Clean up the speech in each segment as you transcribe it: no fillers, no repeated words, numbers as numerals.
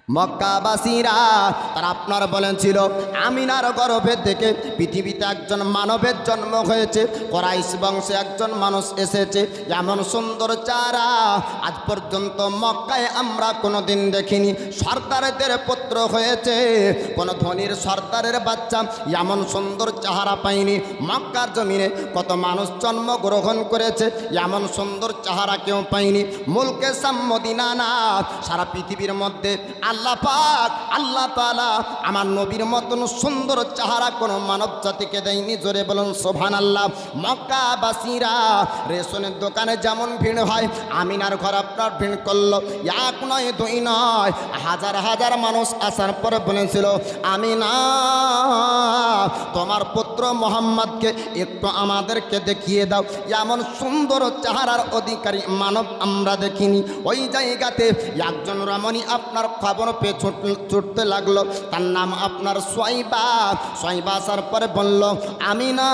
মক্কাবাসীরা তারা আপনার বলেছিল আমিনার গর্ভে থেকে পৃথিবীতে একজন মানবের জন্ম হয়েছে, কুরাইশ বংশে একজন মানুষ এসেছে, এমন সুন্দর চেহারা আজ পর্যন্ত মক্কায় আমরা কোনোদিন দেখিনি। সর্দারদের পুত্র হয়েছে, কোনো ধনীর সর্দারের বাচ্চা এমন সুন্দর চেহারা পাইনি। মক্কার জমিনে কত মানুষ জন্মগ্রহণ করেছে, এমন সুন্দর চেহারা কেউ পাইনি। মুলকে মদিনা না, সারা পৃথিবীর মধ্যে আল্লাহ পাক আল্লাহ তাআলা আমার নবীর মতন সুন্দর চেহারা কোনো মানব জাতিকে দেয়নি। জোরে বলুন সুবহানাল্লাহ। মক্কাবাসীরা রেশনের দোকানে যেমন ভিড় হয়, আমিনার ঘর আপনার ভিড় করলো। এক নয় দুই নয়, হাজার হাজার মানুষ আসার পরে বলেছিল আমিনা তোমার পুত্র মোহাম্মদকে একটু আমাদেরকে দেখিয়ে দাও, এমন সুন্দর চেহারার অধিকারী মানব আমরা দেখিনি। ওই জায়গাতে একজন রমণী আপনার খবর পেয়ে ছুটতে লাগলো, তার নাম আপনার সোয়াইবা। সোয়াইবা আসার পরে বলল আমিনা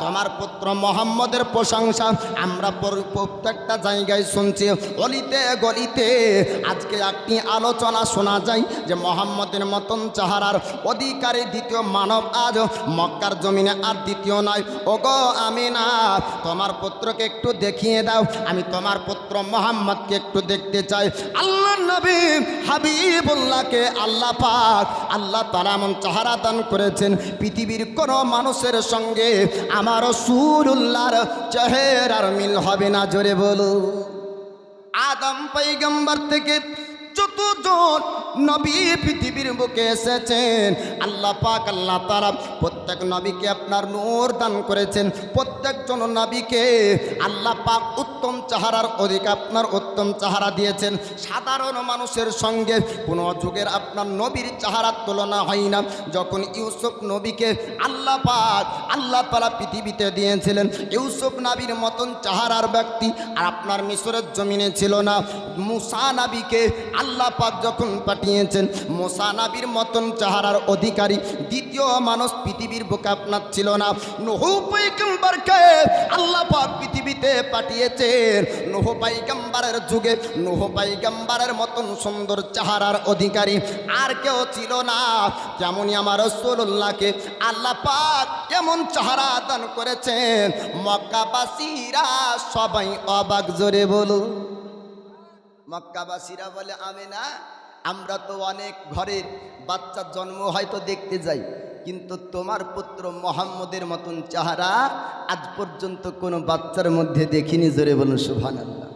তোমার পুত্র মোহাম্মদের প্রশংসা আমরা প্রত্যেকটা জায়গায় শুনছি, গলিতে গলিতে আজকে একটি আলোচনা শোনা যায় যে মোহাম্মদের মতন চেহারার অধিকারী দ্বিতীয় মানব আজ মক্কার জমিনে আর দ্বিতীয় নয়। ওগো আমিনা তোমার পুত্রকে একটু দেখিয়ে দাও, আমি তোমার পুত্র মোহাম্মদকে একটু দেখতে চাই। আল্লাহ নবী হাবিবুল্লাহকে আল্লাহ পাক আল্লাহ তাআলা এমন চেহারা দান করেছেন, পৃথিবীর কোনো মানুষের সঙ্গে আমার রাসূলুল্লাহর চেহারার মিল হবে না। জোরে বলো। আদম পয়গম্বর থেকে যতজন নবী পৃথিবীর বুকে এসেছেন, আল্লাহ পাক আল্লাহ তাআলা প্রত্যেক নবীকে আপনার নূর দান করেছেন। প্রত্যেকজন নবীকে আল্লাহ পাক উত্তম চেহারার অধিকার আপনার উত্তম চেহারা দিয়েছেন। সাধারণ মানুষের সঙ্গে কোনো যুগের আপনার নবীর চেহারার তুলনা হয় না। যখন ইউসুফ নবীকে আল্লাহ পাক আল্লাহ তাআলা পৃথিবীতে দিয়েছিলেন, ইউসুফ নবীর মতন চেহারার ব্যক্তি আর আপনার মিশরের জমিনে ছিল না। মুসা নবীকে আল্লাহ পাক যখন পাঠিয়েছেন, মুসা নবীর মতন চেহারার অধিকারী দ্বিতীয় মানুষ পৃথিবীর বুকে আপনার ছিল না। নূহ পয়গম্বরকে আল্লাহ পাক পৃথিবীতে পাঠিয়েছেন, নূহ পয়গম্বরের যুগে নূহ পয়গম্বরের মতন সুন্দর চেহারার অধিকারী আর কেউ ছিল না। যেমনই আমার রাসূলুল্লাহকে আল্লাহ পাক এমন চেহারা দান করেছেন, মক্কাবাসীরা সবাই অবাক। জোরে বলো। মক্কাবাসীরা বলে আমিনা আমরা তো অনেক ঘরের বাচ্চার জন্ম হয়তো দেখতে যাই, কিন্তু তোমার পুত্র মোহাম্মদের মতন চেহারা আজ পর্যন্ত কোনো বাচ্চার মধ্যে দেখিনি। জোরে বলুন সুবহানাল্লাহ।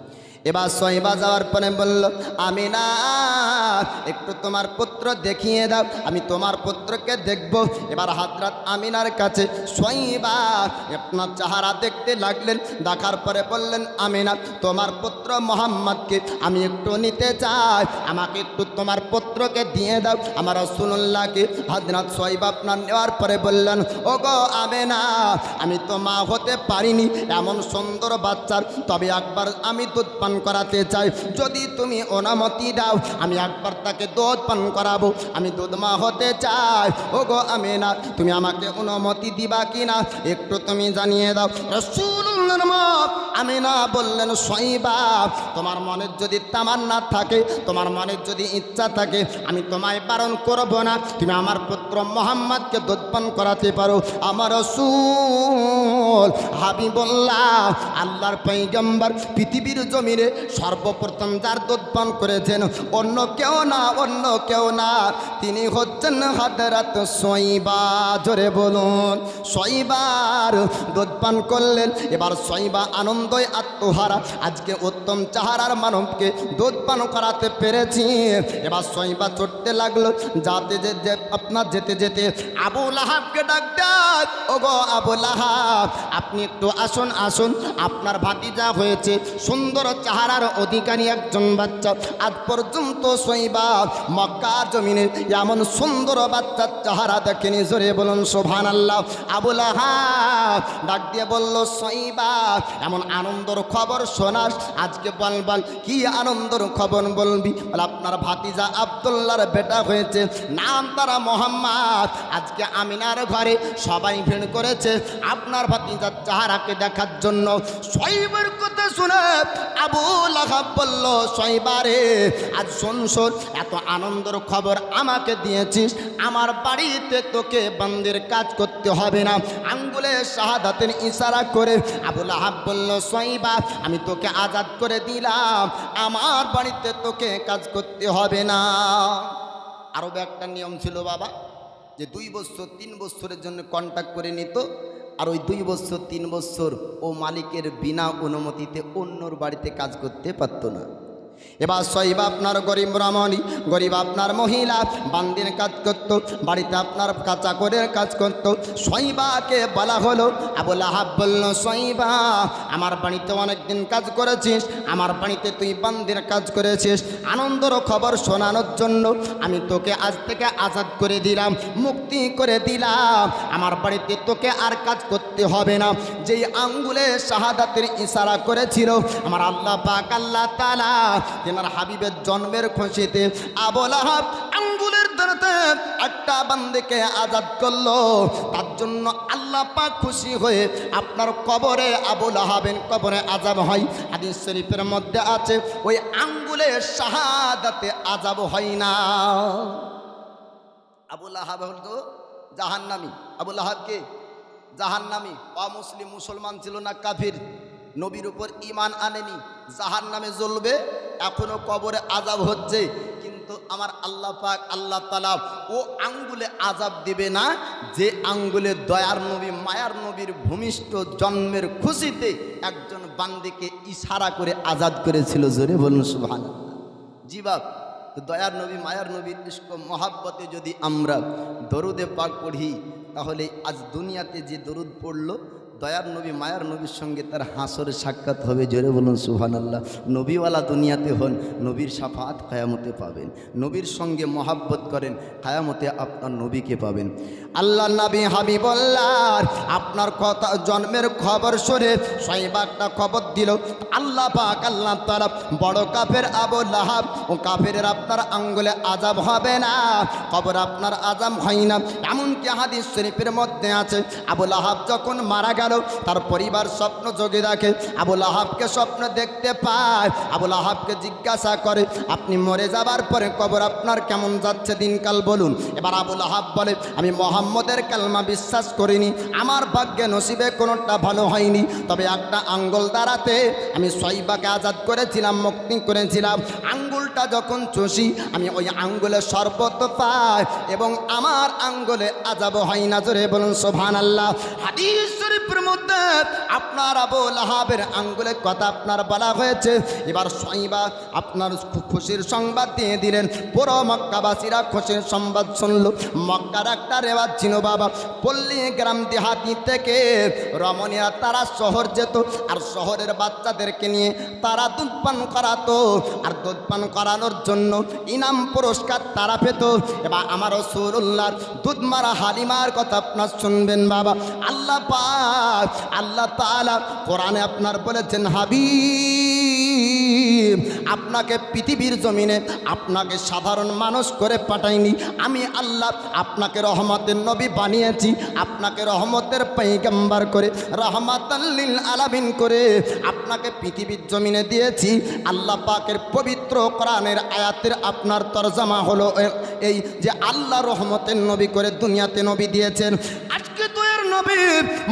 এবার সোয়াইবা যাওয়ার পরে বলল আমিনা একটু তোমার পুত্র দেখিয়ে দাও, আমি তোমার পুত্রকে দেখব। এবার হযরত আমিনার কাছে সোয়াইবা আপনার চেহারা দেখতে লাগলেন। দেখার পরে বললেন আমিনা তোমার পুত্র মোহাম্মদকে আমি একটু নিতে চাই, আমাকে একটু তোমার পুত্রকে দিয়ে দাও। আমার রাসূলুল্লাহকে হযরত সোয়াইবা আপনার নেওয়ার পরে বললেন ওগো আমিনা আমি তো মা হতে পারিনি এমন সুন্দর বাচ্চার, তবে একবার আমি দুধ পান করাতে চাই, যদি তুমি অনুমতি দাও আমি একবার তাকে দুধ পান করাবো, আমি দুধ মা হতে চাই। ওগো আমিনা তুমি আমাকে অনুমতি দিবা কিনা একটু তুমি জানিয়ে দাও। রাসূলুল্লাহর মা আমিনা বললেন সোয়াইবা তোমার মনের যদি তামান্না থাকে, তোমার মনের যদি ইচ্ছা থাকে, আমি তোমায় বারণ করব না, তুমি আমার পুত্র মোহাম্মদকে দুধ পান করাতে পারো। আমার রাসূল হাবিবুল্লাহ আল্লাহর পয়গম্বর পৃথিবীর জমিনে সর্বপ্রথম যার দুধ পান করেছেন অন্য কেউ না, অন্য কেউ না, তিনি হচ্ছেন হযরত সোয়াইবা। জোরে বলুন। সোয়াইবার দুধ পান করলেন। এবার সোয়াইবা আনন্দই আত্মহারা, আজকে উত্তম চেহারার মানবকে দুধ পান করাতে পেরেছি। এবার সোয়াইবা ছুটতে লাগলো, যাতে যেতে আপনার যেতে যেতে আবু লাহাবকে ডাক দেয় ওগো আবু লাহাব আপনি একটু আসুন আসুন, আপনার ভাতিজা হয়েছে সুন্দর চেহারার অধিকারী একজন বাচ্চা। আজ পর্যন্ত সোয়াইবা মক্কা জমিনে এমন সুন্দর বাচ্চার চেহারা দেখেনি। জোরে বলুন সুবহানাল্লাহ। আবু লাহাব ডাক দিয়ে বলল সোয়াইবা এমন আনন্দর খবর শোনাস, আজকে বল কি আনন্দর খবর বলবি? বলে আপনার ভাতিজা আব্দুল্লাহর বেটা হয়েছে, নাম তারা মোহাম্মদ। আজকে আমিনার ঘরে সবাই ভিড় করেছে আপনার ভাতিজার চেহারাকে দেখার জন্য। সোয়াইবার কথা শুনে আবু লাহাব বলল সোয়াইবা রে আজ শোন শোন এত আনন্দের খবর আমাকে দিয়েছিস, আমার বাড়িতে তোকে বান্দির কাজ করতে হবে না। আঙ্গুলে শাহাদাতের ইশারা করে আবু লাহাব বলল, সাইবা আমি তোকে আজাদ করে দিলাম, আমার বাড়িতে তোকে কাজ করতে হবে না। আরও একটা নিয়ম ছিল বাবা, যে 2 বছর 3 বছরের জন্য কন্ট্যাক্ট করে নিত, আর ওই 2 বছর 3 বছর ও মালিকের বিনা অনুমতিতে অন্যর বাড়িতে কাজ করতে পারতো না। এবার সাইবা আপনার গরিব ব্রাহ্মণী, গরিব আপনার মহিলা বান্দির কাজ করত, বাড়িতে আপনার কাঁচা করে কাজ করত। সাইবাকে বলা হলো, আবু লাহাব বলল, সাইবা আমার বাড়িতে অনেকদিন কাজ করেছিস, আমার বাড়িতে তুই বান্দির কাজ করেছিস, আনন্দের খবর শোনানোর জন্য আমি তোকে আজ থেকে আজাদ করে দিলাম, মুক্তি করে দিলাম, আমার বাড়িতে তোকে আর কাজ করতে হবে না। যেই আঙ্গুলে শাহাদাতের ইশারা করেছিল আমার আল্লাহ পাক আল্লাহ তাআলা তেনার হাবিবের জন্মের খুশিতে আবু লাহাব আঙ্গুলের দ্বারাতে একটা বান্দিকে আজাদ করলো, তার জন্য আল্লাহ পাক খুশি হয়ে আপনার কবরে আবু লাহাবের কবরে আযাব হয়। হাদিস শরীফের মধ্যে আছে ওই আঙ্গুলে শাহাদাতে আযাব হয় না। আবু লাহাব হলো জাহান্নামী। আবু লাহাব কে? জাহান্নামী, অমুসলিম, মুসলমান ছিল না, কাফির, নবীর উপর ঈমান আনেনি, জাহান্নামে জ্বলবে, এখনো কবরে আযাব হচ্ছে। কিন্তু আমার আল্লাহ পাক আল্লাহ তাআলা ও আঙ্গুলে আযাব দিবে না যে আঙ্গুলে দয়ার নবী মায়ার নবীর ভূমিষ্ঠ জন্মের খুশিতে একজন বান্দিকে ইশারা করে আজাদ করেছিল। জোরে বলুন সুবহানাল্লাহ। জি বাপ, তো দয়ার নবী মায়ার নবীর ইশক মহাব্বতে যদি আমরা দরুদে পাক পড়ি, তাহলে আজ দুনিয়াতে যে দরুদ পড়লো দয়ার নবী মায়ার নবীর সঙ্গে তার হাসরে সাক্ষাৎ হবে। জোরে বলুন সুবহানাল্লাহ। নবীওয়ালা দুনিয়াতে হন, নবীর শাফাত কিয়ামতে পাবেন। নবীর সঙ্গে মহাব্বত করেন, কিয়ামতে আপনার নবীকে পাবেন। আল্লাহ নবী হাবিবুল্লাহ আপনার কথা জন্মের খবর শুনে সাইবা একটা খবর দিল, আল্লাহ পাক আল্লাহ তাআলা বড় কাফের আবু লাহাব ও কাফেরের আপনার আঙ্গুলে আযাব হবে না, কবর আপনার আযাব হয় না। এমনকি হাদিস শরীফের মধ্যে আছে আবু লাহাব যখন মারা গেল তার পরিবার স্বপ্ন যোগে দেখে, আবু লাহাবকে স্বপ্ন দেখতে পায়, আবু লাহাবকে জিজ্ঞাসা করে আপনি মরে যাবার পরে কবর আপনার কেমন যাচ্ছে দিনকাল বলুন। এবার আবু লাহাব বলে আমি মুহাম্মদের কালমা বিশ্বাস করিনি, আমার ভাগ্যে নসিবে কোনোটা ভালো হয়নি, তবে একটা আঙ্গুল দ্বারাতে আমি সাইবাকে আজাদ করেছিলাম, মুক্তি করেছিলাম। আঙ্গুলটা যখন চষি আমি ওই আঙ্গুলে শরবত পাই এবং আমার আঙ্গুলে আযাব হয় না। জোরে বলুন সুবহানাল্লাহ। হাদিস শরীফের মধ্যে আপনার আবু লাহাবের আঙ্গুলের কথা আপনার বলা হয়েছে। এবার সাইবা আপনার খুশির সংবাদ দিয়ে দিলেন, পুরো মক্কাবাসীরা খুশির সংবাদ শুনল। মক্কার একটা রেওয়াজ ছিল বাবা, পল্লী গ্রাম দেহাতি থেকে রমণীরা তারা শহর যেত, আর শহরের বাচ্চাদেরকে নিয়ে তারা দুধ পান করাতো, আর দুধ পান করানোর জন্য ইনাম পুরস্কার তারা পেত। এবার আমার রাসূলুল্লাহর দুধ মারা হালিমার কথা আপনার শুনবেন বাবা। আল্লাহ পাক আল্লাহ তাআলা কোরআনে আপনার বলেছেন, হাবিব আপনাকে পৃথিবীর জমিনে আপনাকে সাধারণ মানুষ করে পাঠাইনি, আমি আল্লাহ আপনাকে রহমতের নবী বানিয়েছি, আপনাকে রহমতের পয়গম্বর করে রহমাতাল লিল আলামিন করে আপনাকে পৃথিবীর জমিনে দিয়েছি। আল্লাহ পাকের পবিত্র কোরআনের আয়াতের আপনার তরজমা হলো এই যে আল্লাহ রহমতের নবী করে দুনিয়াতে নবী দিয়েছেন। আজকে তো এর নবী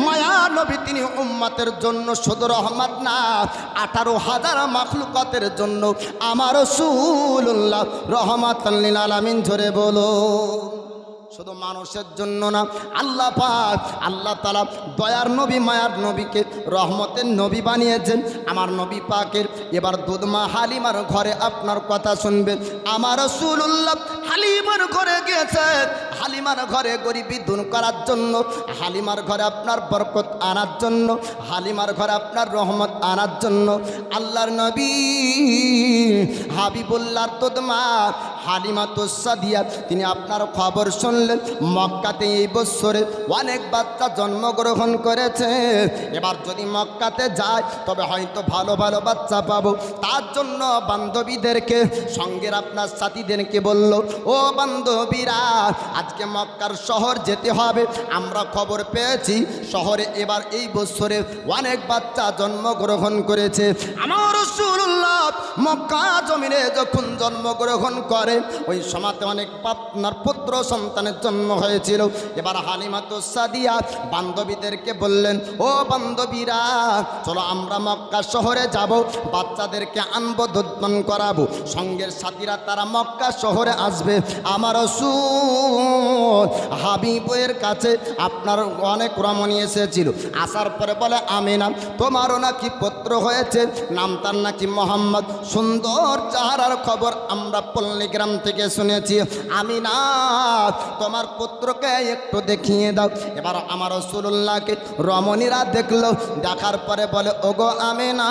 মায়া নবী, তিনি উম্মতের জন্য শুধু রহমত না, 18,000 মাখলুকাতের জন্য আমার রাসূলুল্লাহ রহমাতাল লিল আলামিন। জোরে বলো, শুধু মানুষের জন্য না, আল্লাহ পাক আল্লাহ তাআলা দয়ার নবী মায়ার নবীকে রহমতের নবী বানিয়েছেন। আমার নবী পাকের এবার দুধমা হালিমার ঘরে আপনার কথা শুনবেন। আমার রাসূলুল্লাহ হালিমার ঘরে গিয়েছে, হালিমার ঘরে গরিবি দূর করার জন্য, হালিমার ঘরে আপনার বরকত আনার জন্য, হালিমার ঘরে আপনার রহমত আনার জন্য। আল্লাহর নবী হাবিবুল্লাহর দুধমা হালিমাতুস সাদিয়া তিনি আপনার খবর শুনলেন। মক্কাতে এই বছরে অনেক বাচ্চা জন্মগ্রহণ করেছে, এবার যদি মক্কাতে যায় তবে হয়তো ভালো ভালো বাচ্চা পাবো। তার জন্য বান্ধবীদেরকে সঙ্গের আপনার সাথীদেরকে বলল, ও বান্ধবীরা আজ আজকে মক্কার শহর যেতে হবে। আমরা খবর পেয়েছি শহরে এবার এই বছরে অনেক বাচ্চা জন্মগ্রহণ করেছে। আমার রাসূলুল্লাহ মক্কা জমিনে যখন জন্মগ্রহণ করে ওই সময়তে অনেক আপনার পুত্র সন্তানের জন্ম হয়েছিল। এবার হালিমাতুস সাদিয়া বান্ধবীদেরকে বললেন, ও বান্ধবীরা চলো আমরা মক্কা শহরে যাব, বাচ্চাদেরকে আনবো, দুধপান করাবো। সঙ্গের সাথীরা তারা মক্কা শহরে আসবে। আমার রাসূল হাবিবের কাছে আপনার অনেক রমণী এসেছিল। আসার পরে বলে, আমিনা তোমারও নাকি পুত্র হয়েছে, নাম তার নাকি মোহাম্মদ, সুন্দর চেহারার খবর আমরা পল্লীগ্রাম থেকে শুনেছি। আমিনা তোমার পুত্রকে একটু দেখিয়ে দাও। এবার আমার রাসূলুল্লাহকে রমণীরা দেখলো, দেখার পরে বলে, ওগো আমিনা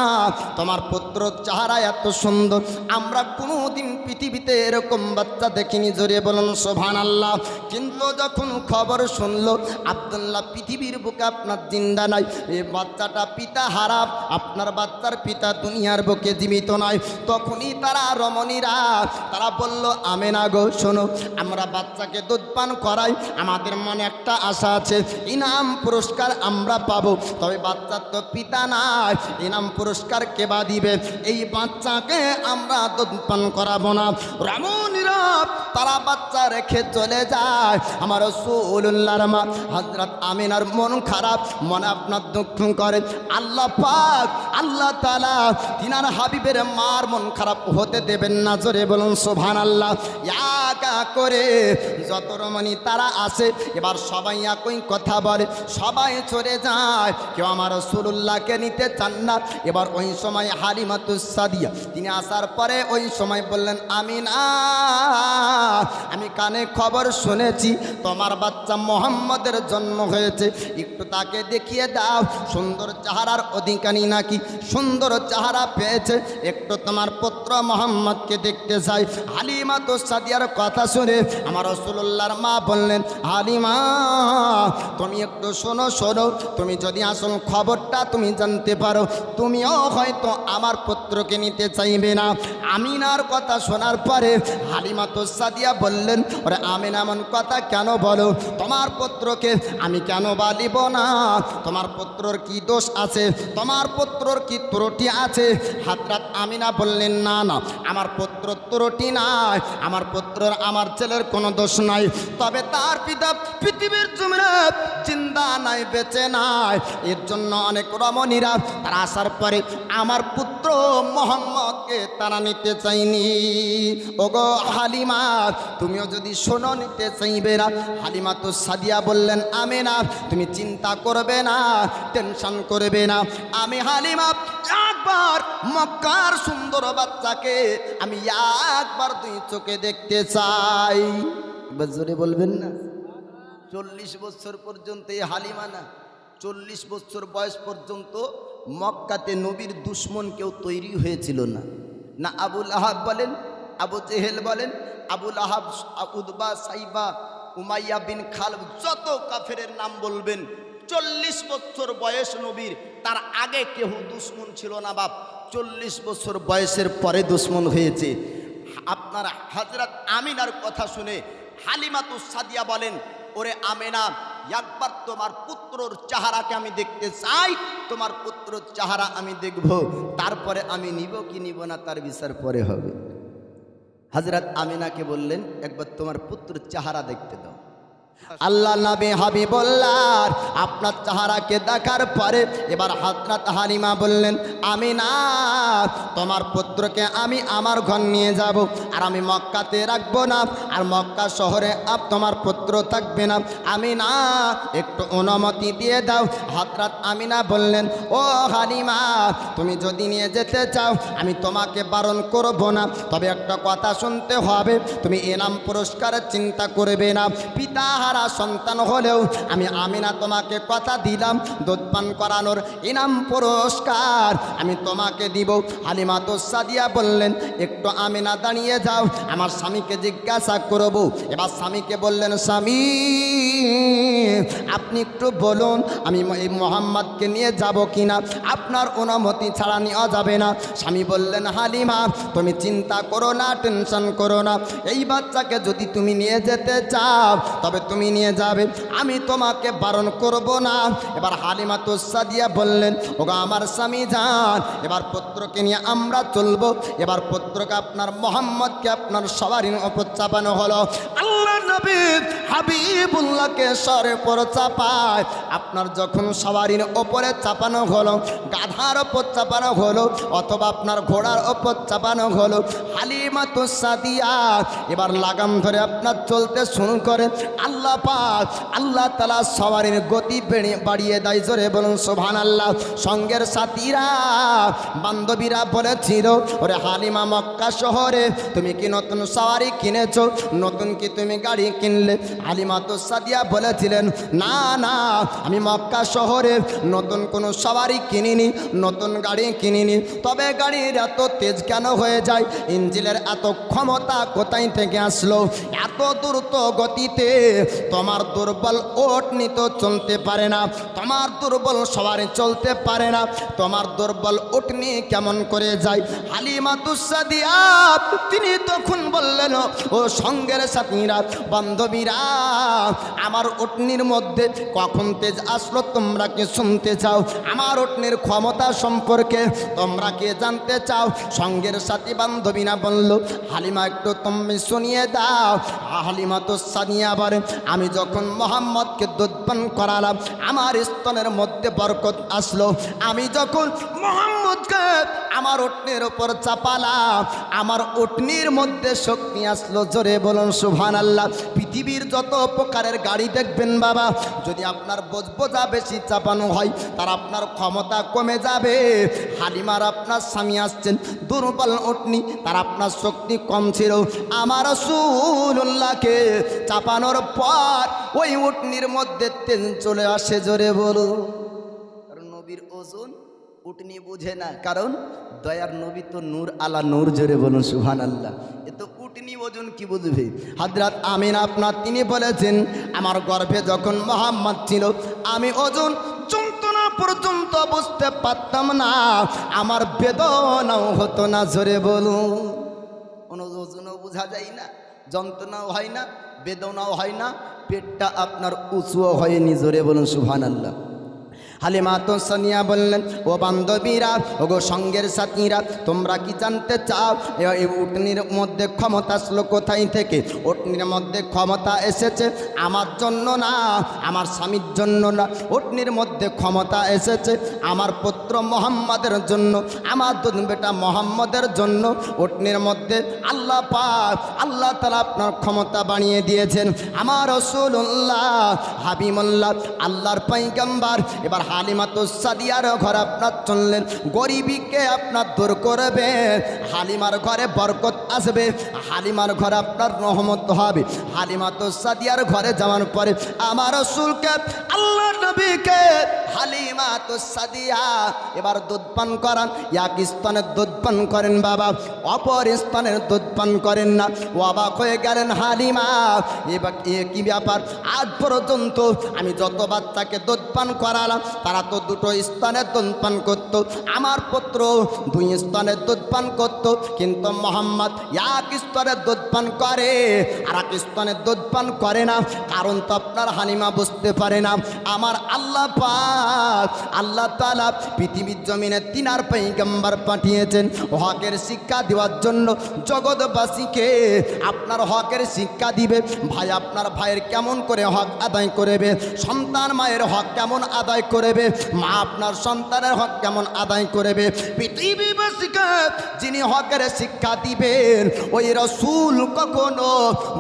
তোমার পুত্র চেহারা এত সুন্দর, আমরা কোনোদিন পৃথিবীতে এরকম বাচ্চা দেখিনি। জোরে বলুন সুবহানাল্লাহ। কিন্তু যখন খবর শুনলো আব্দুল্লাহ পৃথিবীর বুকে আপনার জিন্দা নাই, এই বাচ্চাটা পিতা হারা, আপনার বাচ্চার পিতা দুনিয়ার বুকে জীবিত নয়, তখনই তারা রমণীরা তারা বলল, আমিনা গো শোনো, আমরা বাচ্চাকে দুধ পান করাই, আমাদের মনে একটা আশা আছে, ইনাম পুরস্কার আমরা পাবো। তবে বাচ্চার তো পিতা নাই, ইনাম পুরস্কার কে বা দিবে? এই বাচ্চাকে আমরা দুধ পান করাবো না। রমণীরা তারা বাচ্চা রেখে চলে যায়। আমার রাসূলুল্লাহর মা হযরত আমিনার মন খারাপ, মনে আপনার দুঃখ করে। আল্লাহ পাক আল্লাহ তাআলা তিনার হাবিবের মার মন খারাপ হতে দেবেন না। জোরে বলুন সুবহানাল্লাহ। একা করে যত রমণী তারা আসে, এবার সবাই একই কথা বলে, সবাই চলে যায়, কেউ আমার রাসূলুল্লাহকে নিতে চান না। এবার ওই সময় হালিমাতুস সাদিয়া তিনি আসার পরে ওই সময় বললেন, আমিনা আমি কানে খবর শুনেছি তোমার বাচ্চা মোহাম্মদের জন্ম হয়েছে, একটু তাকে দেখিয়ে দাও, সুন্দর চেহারার অধিকারী নাকি, সুন্দর চেহারা পেয়েছে, একটু তোমার পুত্র মোহাম্মদকে দেখতে চাই। হালিমাতুস সাদিয়ার কথা শুনে আমার রাসূলুল্লাহর মা বললেন, হালিমা তুমি একটু শোনো, তুমি যদি আসল খবরটা তুমি জানতে পারো, তুমিও হয়তো আমার পুত্রকে নিতে চাইবে না। আমিনার কথা শোনার পরে হালিমাতুস সাদিয়া বললেন, ওরে আমিনা এমন কথা কেন বলো? তোমার পুত্রকে আমি কেন বালিব না? তোমার পুত্রর কি দোষ আছে? তোমার পুত্রর কি ত্রুটি আছে? হযরত আমিনা বললেন, না না, আমার পুত্র ত্রুটি নাই, আমার পুত্রর আমার ছেলের কোনো দোষ নাই, তবে তার পিতা পৃথিবীর জমিনে জিন্দা নাই, বেঁচে নাই। এর জন্য অনেক রমণীরা তারা আসার পরে আমার পুত্র মোহাম্মদকে তারা নিতে চাইনি। ওগো হালিমা তুমিও যদি শোনো নিতে চাইবে না। হালিমাতুস সাদিয়া বললেন, আমিনা তুমি চিন্তা করবে না, টেনশন করবে না, আমি হালিমা একবার মক্কার সুন্দর বাচ্চাকে আমি একবার দুই চোখে দেখতে চাই। জোরে বলবেন না? 40 বছর পর্যন্ত এই হালিমা না, 40 বছর বয়স পর্যন্ত মক্কাতে নবীর দুশ্মন কেউ তৈরি হয়েছিল না। না আবুল আহাব বলেন, আবু জেহেল বলেন, আবুল আহাব, উদবা, সাইবা, উমাইয়া বিন খালব, যত কাফেরের নাম বলবেন, 40 বছর বয়স নবীর, তার আগে কেউ দুশ্মন ছিল না বাপ। 40 বছর বয়সের পরে দুশ্মন হয়েছে। আপনার হযরত আমিনার কথা শুনে হালিমাতুস সাদিয়া বলেন, ওরে আমিনা একবার তোমার পুত্রর চেহারাকে আমি দেখতে চাই, তোমার পুত্রর চেহারা আমি দেখব, তারপরে আমি নিব কি নিব না তার বিচার পরে হবে। হযরত আমিনাকে বললেন, একবার তোমার পুত্রর চেহারা দেখতে দাও। আল্লাহ নবী হাবিবুল্লাহ আপনার চেহারাকে দেখার পরে এবার হযরত হালিমা বললেন, আমিনা তোমার পুত্রকে আমি আমার ঘর নিয়ে যাব, আর আমি মক্কাতে রাখবো না, আর মক্কা শহরে তোমার পুত্র থাকবে না। আমিনা একটু অনুমতি দিয়ে দাও। হযরত আমিনা বললেন, ও হালিমা তুমি যদি নিয়ে যেতে চাও আমি তোমাকে বারণ করব না, তবে একটা কথা শুনতে হবে, তুমি ইনাম পুরস্কারের চিন্তা করবে না। পিতা হারা সন্তান হলেও আমি আমিনা তোমাকে কথা দিলাম দুধ পান করানোর ইনাম পুরস্কার আমি তোমাকে দিব। হালিমা তো সাদিয়া বললেন, একটু আমিনা দাঁড়িয়ে যাও, আমার স্বামীকে জিজ্ঞাসা করব। এবার স্বামীকে বললেন, স্বামী আপনি একটু বলুন আমি এই মোহাম্মদকে নিয়ে যাব কিনা, আপনার অনুমতি ছাড়া নেওয়া যাবে না। স্বামী বললেন, হালিমা তুমি চিন্তা করো না, টেনশন করো না, এই বাচ্চাকে যদি তুমি নিয়ে যেতে চাও তবে তুমি নিয়ে যাবে, আমি তোমাকে বারণ করব না। এবার হালিমা তো সাদিয়া বললেন, ওগো আমার স্বামী যান, এবার পুত্রকে নিয়ে আমরা চলবো। এবার পুত্রকে আপনার মোহাম্মদকে আপনার সবারই উপর চাপানো হলো। আল্লাহ নবী হাবিবুল্লাহকে সরে পর চাপায় আপনার যখন সবারই ওপরে চাপানো হলো, গাধার ওপর চাপানো হলো অথবা আপনার ঘোড়ার ওপর চাপানো হলো, হালিমা তো সাদিয়া এবার লাগাম ধরে আপনার চলতে শুরু করে। আল্লাহ পাক আল্লাহ তাআলা সবারই গতি বাড়িয়ে দেয়। জোরে বলুন সুবহানাল্লাহ। সঙ্গের সাথীরা বান্ধবীরা বলেছিল, ওরে হালিমা মক্কা শহরে তুমি কি নতুন সওয়ারি কিনেছো, নতুন কি তুমি গাড়ি কিনলে? হালিমা তো সাদিয়া বলেছিলেন, না না আমি মক্কা শহরে নতুন কোনো সওয়ারি কিনিনি, নতুন গাড়ি কিনিনি। তবে গাড়ির এত তেজ কেন হয়ে যায়, ইঞ্জিনের এত ক্ষমতা কোথায় থেকে আসলো এত দ্রুত গতিতে? তোমার দুর্বল ওটনি তো চলতে পারে না, তোমার দুর্বল সওয়ারি চলতে পারে না, তোমার দুর্বল উটনি কেমন করে যায়? হালিমা তো সাদিয়া তিনি তখন বললেন, ও সঙ্গের সাথীরা বান্ধবীরা আমার উটনির মধ্যে কখন তেজ আসলো তোমরা কি শুনতে চাও? আমার উটনির ক্ষমতা সম্পর্কে তোমরা কি জানতে চাও? সঙ্গের সাথী বান্ধবীরা বলল, হালিমা একটু তুমি শুনিয়ে দাও। হালিমা তো সাদিয়া বলেন, আমি যখন মোহাম্মদকে দুধ পান করালাম আমার স্তনের মধ্যে বরকত আসলো, আমি যখন মোহাম্মদকে আমার উটনির ওপর চাপালাম আমার উটনির মধ্যে শক্তি আসলো। জোরে বলুন সুবহানাল্লাহ। পৃথিবীর যত প্রকারের গাড়ি দেখবেন বাবা, যদি আপনার বোঝা বেশি চাপানো হয় তার আপনার ক্ষমতা কমে যাবে। হালিমার আপনার স্বামী আসছেন দুর্বল উটনি, তার আপনার শক্তি কম ছিল, আমার রাসূলুল্লাহকে চাপানোর পর ওই উটনির মধ্যে তেল চলে আসে। জোরে বলুন। কারণ নবীর ওজন উটনি বুঝে না, কারণ দয়ার নবী তো নূর আলা নূর। জোরে বলুন সুবহানাল্লাহ। এ তো উটনি ওজন কি বুঝবে? হযরত আমিনা আপনার তিনি বলেছেন, আমার গর্ভে যখন মোহাম্মদ ছিল আমি ওজন যন্ত্রণা পর্যন্ত বুঝতে পারতাম না, আমার বেদনাও হতো না। জোরে বলুন। কোনো ওজনও বোঝা যায় না, যন্ত্রণাও হয় না, বেদনাও হয় না, পেটটা আপনার উঁচুও হয়নি। জোরে বলুন সুবহানাল্লাহ। হালিমা তো সাদিয়া বললেন, ও বান্ধবীরা, ও গো সঙ্গের সাথীরা, তোমরা কি জানতে চাও এই উটনির মধ্যে ক্ষমতা আসলো কোথায় থেকে? উটনির মধ্যে ক্ষমতা এসেছে আমার জন্য না, আমার স্বামীর জন্য না, উটনির মধ্যে ক্ষমতা এসেছে আমার পুত্র মোহাম্মদের জন্য, আমার দুধ বেটা মোহাম্মদের জন্য। উটনির মধ্যে আল্লাহ পাক আল্লাহ তাআলা আপনার ক্ষমতা বানিয়ে দিয়েছেন। আমার রাসূলুল্লাহ হাবিবুল্লাহ আল্লাহর পয়গম্বর এবার হালিমা তো সাদিয়ার ঘর আপনার চললেন, গরিবীকে আপনার দূর করবে, হালিমার ঘরে বরকত আসবে, হালিমার ঘরে আপনার রহমত হবে। হালিমা তো সাদিয়ার ঘরে যাওয়ার পরে আমার রাসূলকে আল্লাহ নবীকে হালিমা তো সাদিয়া এবার দুধ পান করান। এক স্তনের দুধ পান করেন বাবা, অপর স্তনের দুধ পান করেন না। অবাক হয়ে গেলেন হালিমা, এবার কি ব্যাপার? আজ পর্যন্ত আমি যত বাচ্চাকে দুধ পান করালাম তারা তো দুটো স্তনের দুধ পান করত, আমার পুত্র দুই স্তনের দুধ পান করত, কিন্তু মোহাম্মদ এক স্তনের দুধ পান করে আর এক স্তনের দুধ পান করে না। কারণ তো আপনার হালিমা বুঝতে পারে না, আমার আল্লাহ পাক আল্লাহ তাআলা পৃথিবীর জমিনে তিনার পয়গম্বর পাঠিয়েছেন হকের শিক্ষা দেওয়ার জন্য জগৎবাসীকে। আপনার হকের শিক্ষা দিবে, ভাই আপনার ভাইয়ের কেমন করে হক আদায় করবে, সন্তান মায়ের হক কেমন আদায় করবে, মা আপনার সন্তানের হক কেমন আদায় করবে। পৃথিবীবাসীকে যিনি হকের শিক্ষা দিবেন ওই রাসূল কখনো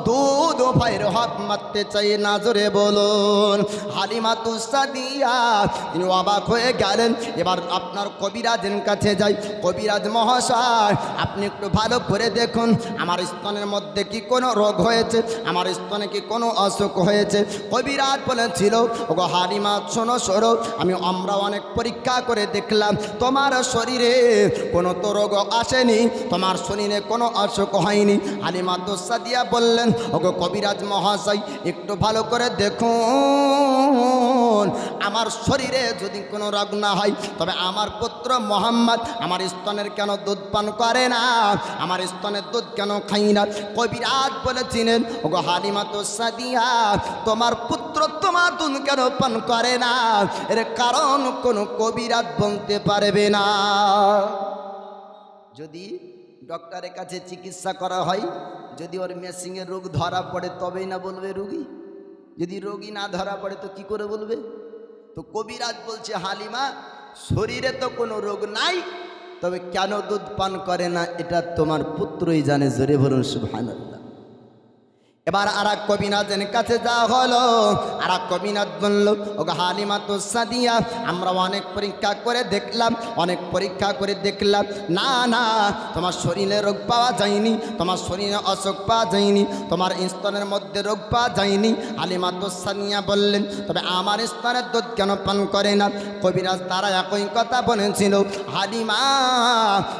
দুধ ভাইয়ের হক মারতে চাই না, জোরে বলুন। হালিমাতুস সাদিয়া তিনি অবাক হয়ে গেলেন। এবার আপনার কবিরাজের কাছে যাই। কবিরাজ মহাশয়, আপনি একটু ভালো করে দেখুন, আমার স্তনের মধ্যে কি কোনো রোগ হয়েছে, আমার স্তনে কি কোনো অসুখ হয়েছে? কবিরাজ বলেছিল, ওগো হালিমা শোনো সরো, আমরা অনেক পরীক্ষা করে দেখলাম, তোমার শরীরে কোনো তো রোগ আসেনি, তোমার শরীরে কোনো অসুখ হয়নি। হালিমাতুস সাদিয়া বললেন, ওগো কবিরাজ মহাশয়, একটু ভালো করে দেখুন, আমার শরীরে যদি কোনো রোগ না হয়, তবে আমার পুত্র মোহাম্মদ আমার স্তনের কেন দুধ পান করে না, আমার স্তনের দুধ কেন খাই না? কবিরাজ বলেছিলেন, ওগো হালিমাতুস সাদিয়া, তোমার পুত্র তোমার দুধ কেন পান করে না, এর কারণ কোনো কবিরাজ বলতে পারবে না। যদি ডক্টরের কাছে চিকিৎসা করা হয়, যদি ওর মেশিনের রোগ ধরা পড়ে তবেই না বলবে রোগী, যদি রোগী না ধরা পড়ে তো কি করে বলবে? তো কবিরাজ বলছে, হালিমা শরীরে তো কোনো রোগ নাই, তবে কেন দুধ পান করে না এটা তোমার পুত্রই জানে, জোরে বলুন সুবহানাল্লাহ। এবার আর এক কবিরাজের কাছে যাওয়া হলো। আর এক কবিরাজ বলল, ওগো হালিমাতুস সাদিয়া, আমরা অনেক পরীক্ষা করে দেখলাম, অনেক পরীক্ষা করে দেখলাম, না না, তোমার শরীরে রোগ পাওয়া যায়নি, তোমার শরীরে অসুখ পাওয়া যায়নি, তোমার স্তনের মধ্যে রোগ পাওয়া যায়নি। হালিমাতুস সাদিয়া বললেন, তবে আমার স্তনের দুধ কেন পান করে না? কবিরাজ তারা একই কথা বলেছিল, হালিমা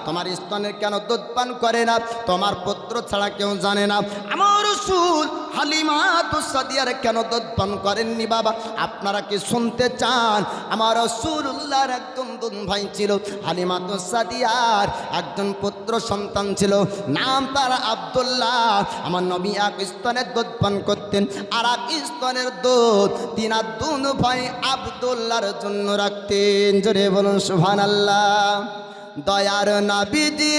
তোমার স্তনের কেন দুধ পান করে না, তোমার পুত্র ছাড়া কেউ জানে না। আমার রাসূল হালিমাতুস সাদিয়ার কেন দুধ পান করেননি বাবা? আপনারা কি শুনতে চান? আমার রাসূলুল্লাহর একজন দুধ ভাই ছিল, হালিমাতুস সাদিয়ার একজন পুত্র সন্তান ছিল, নাম তার আব্দুল্লাহ। আমার নবী এক স্তনের দুধ পান করতেন, আর এক স্তনের দুধ তিনার দুধ ভাই আব্দুল্লাহর জন্য রাখতেন, জোরে বলুন সুবহানাল্লাহ। দয়ার নবীজি,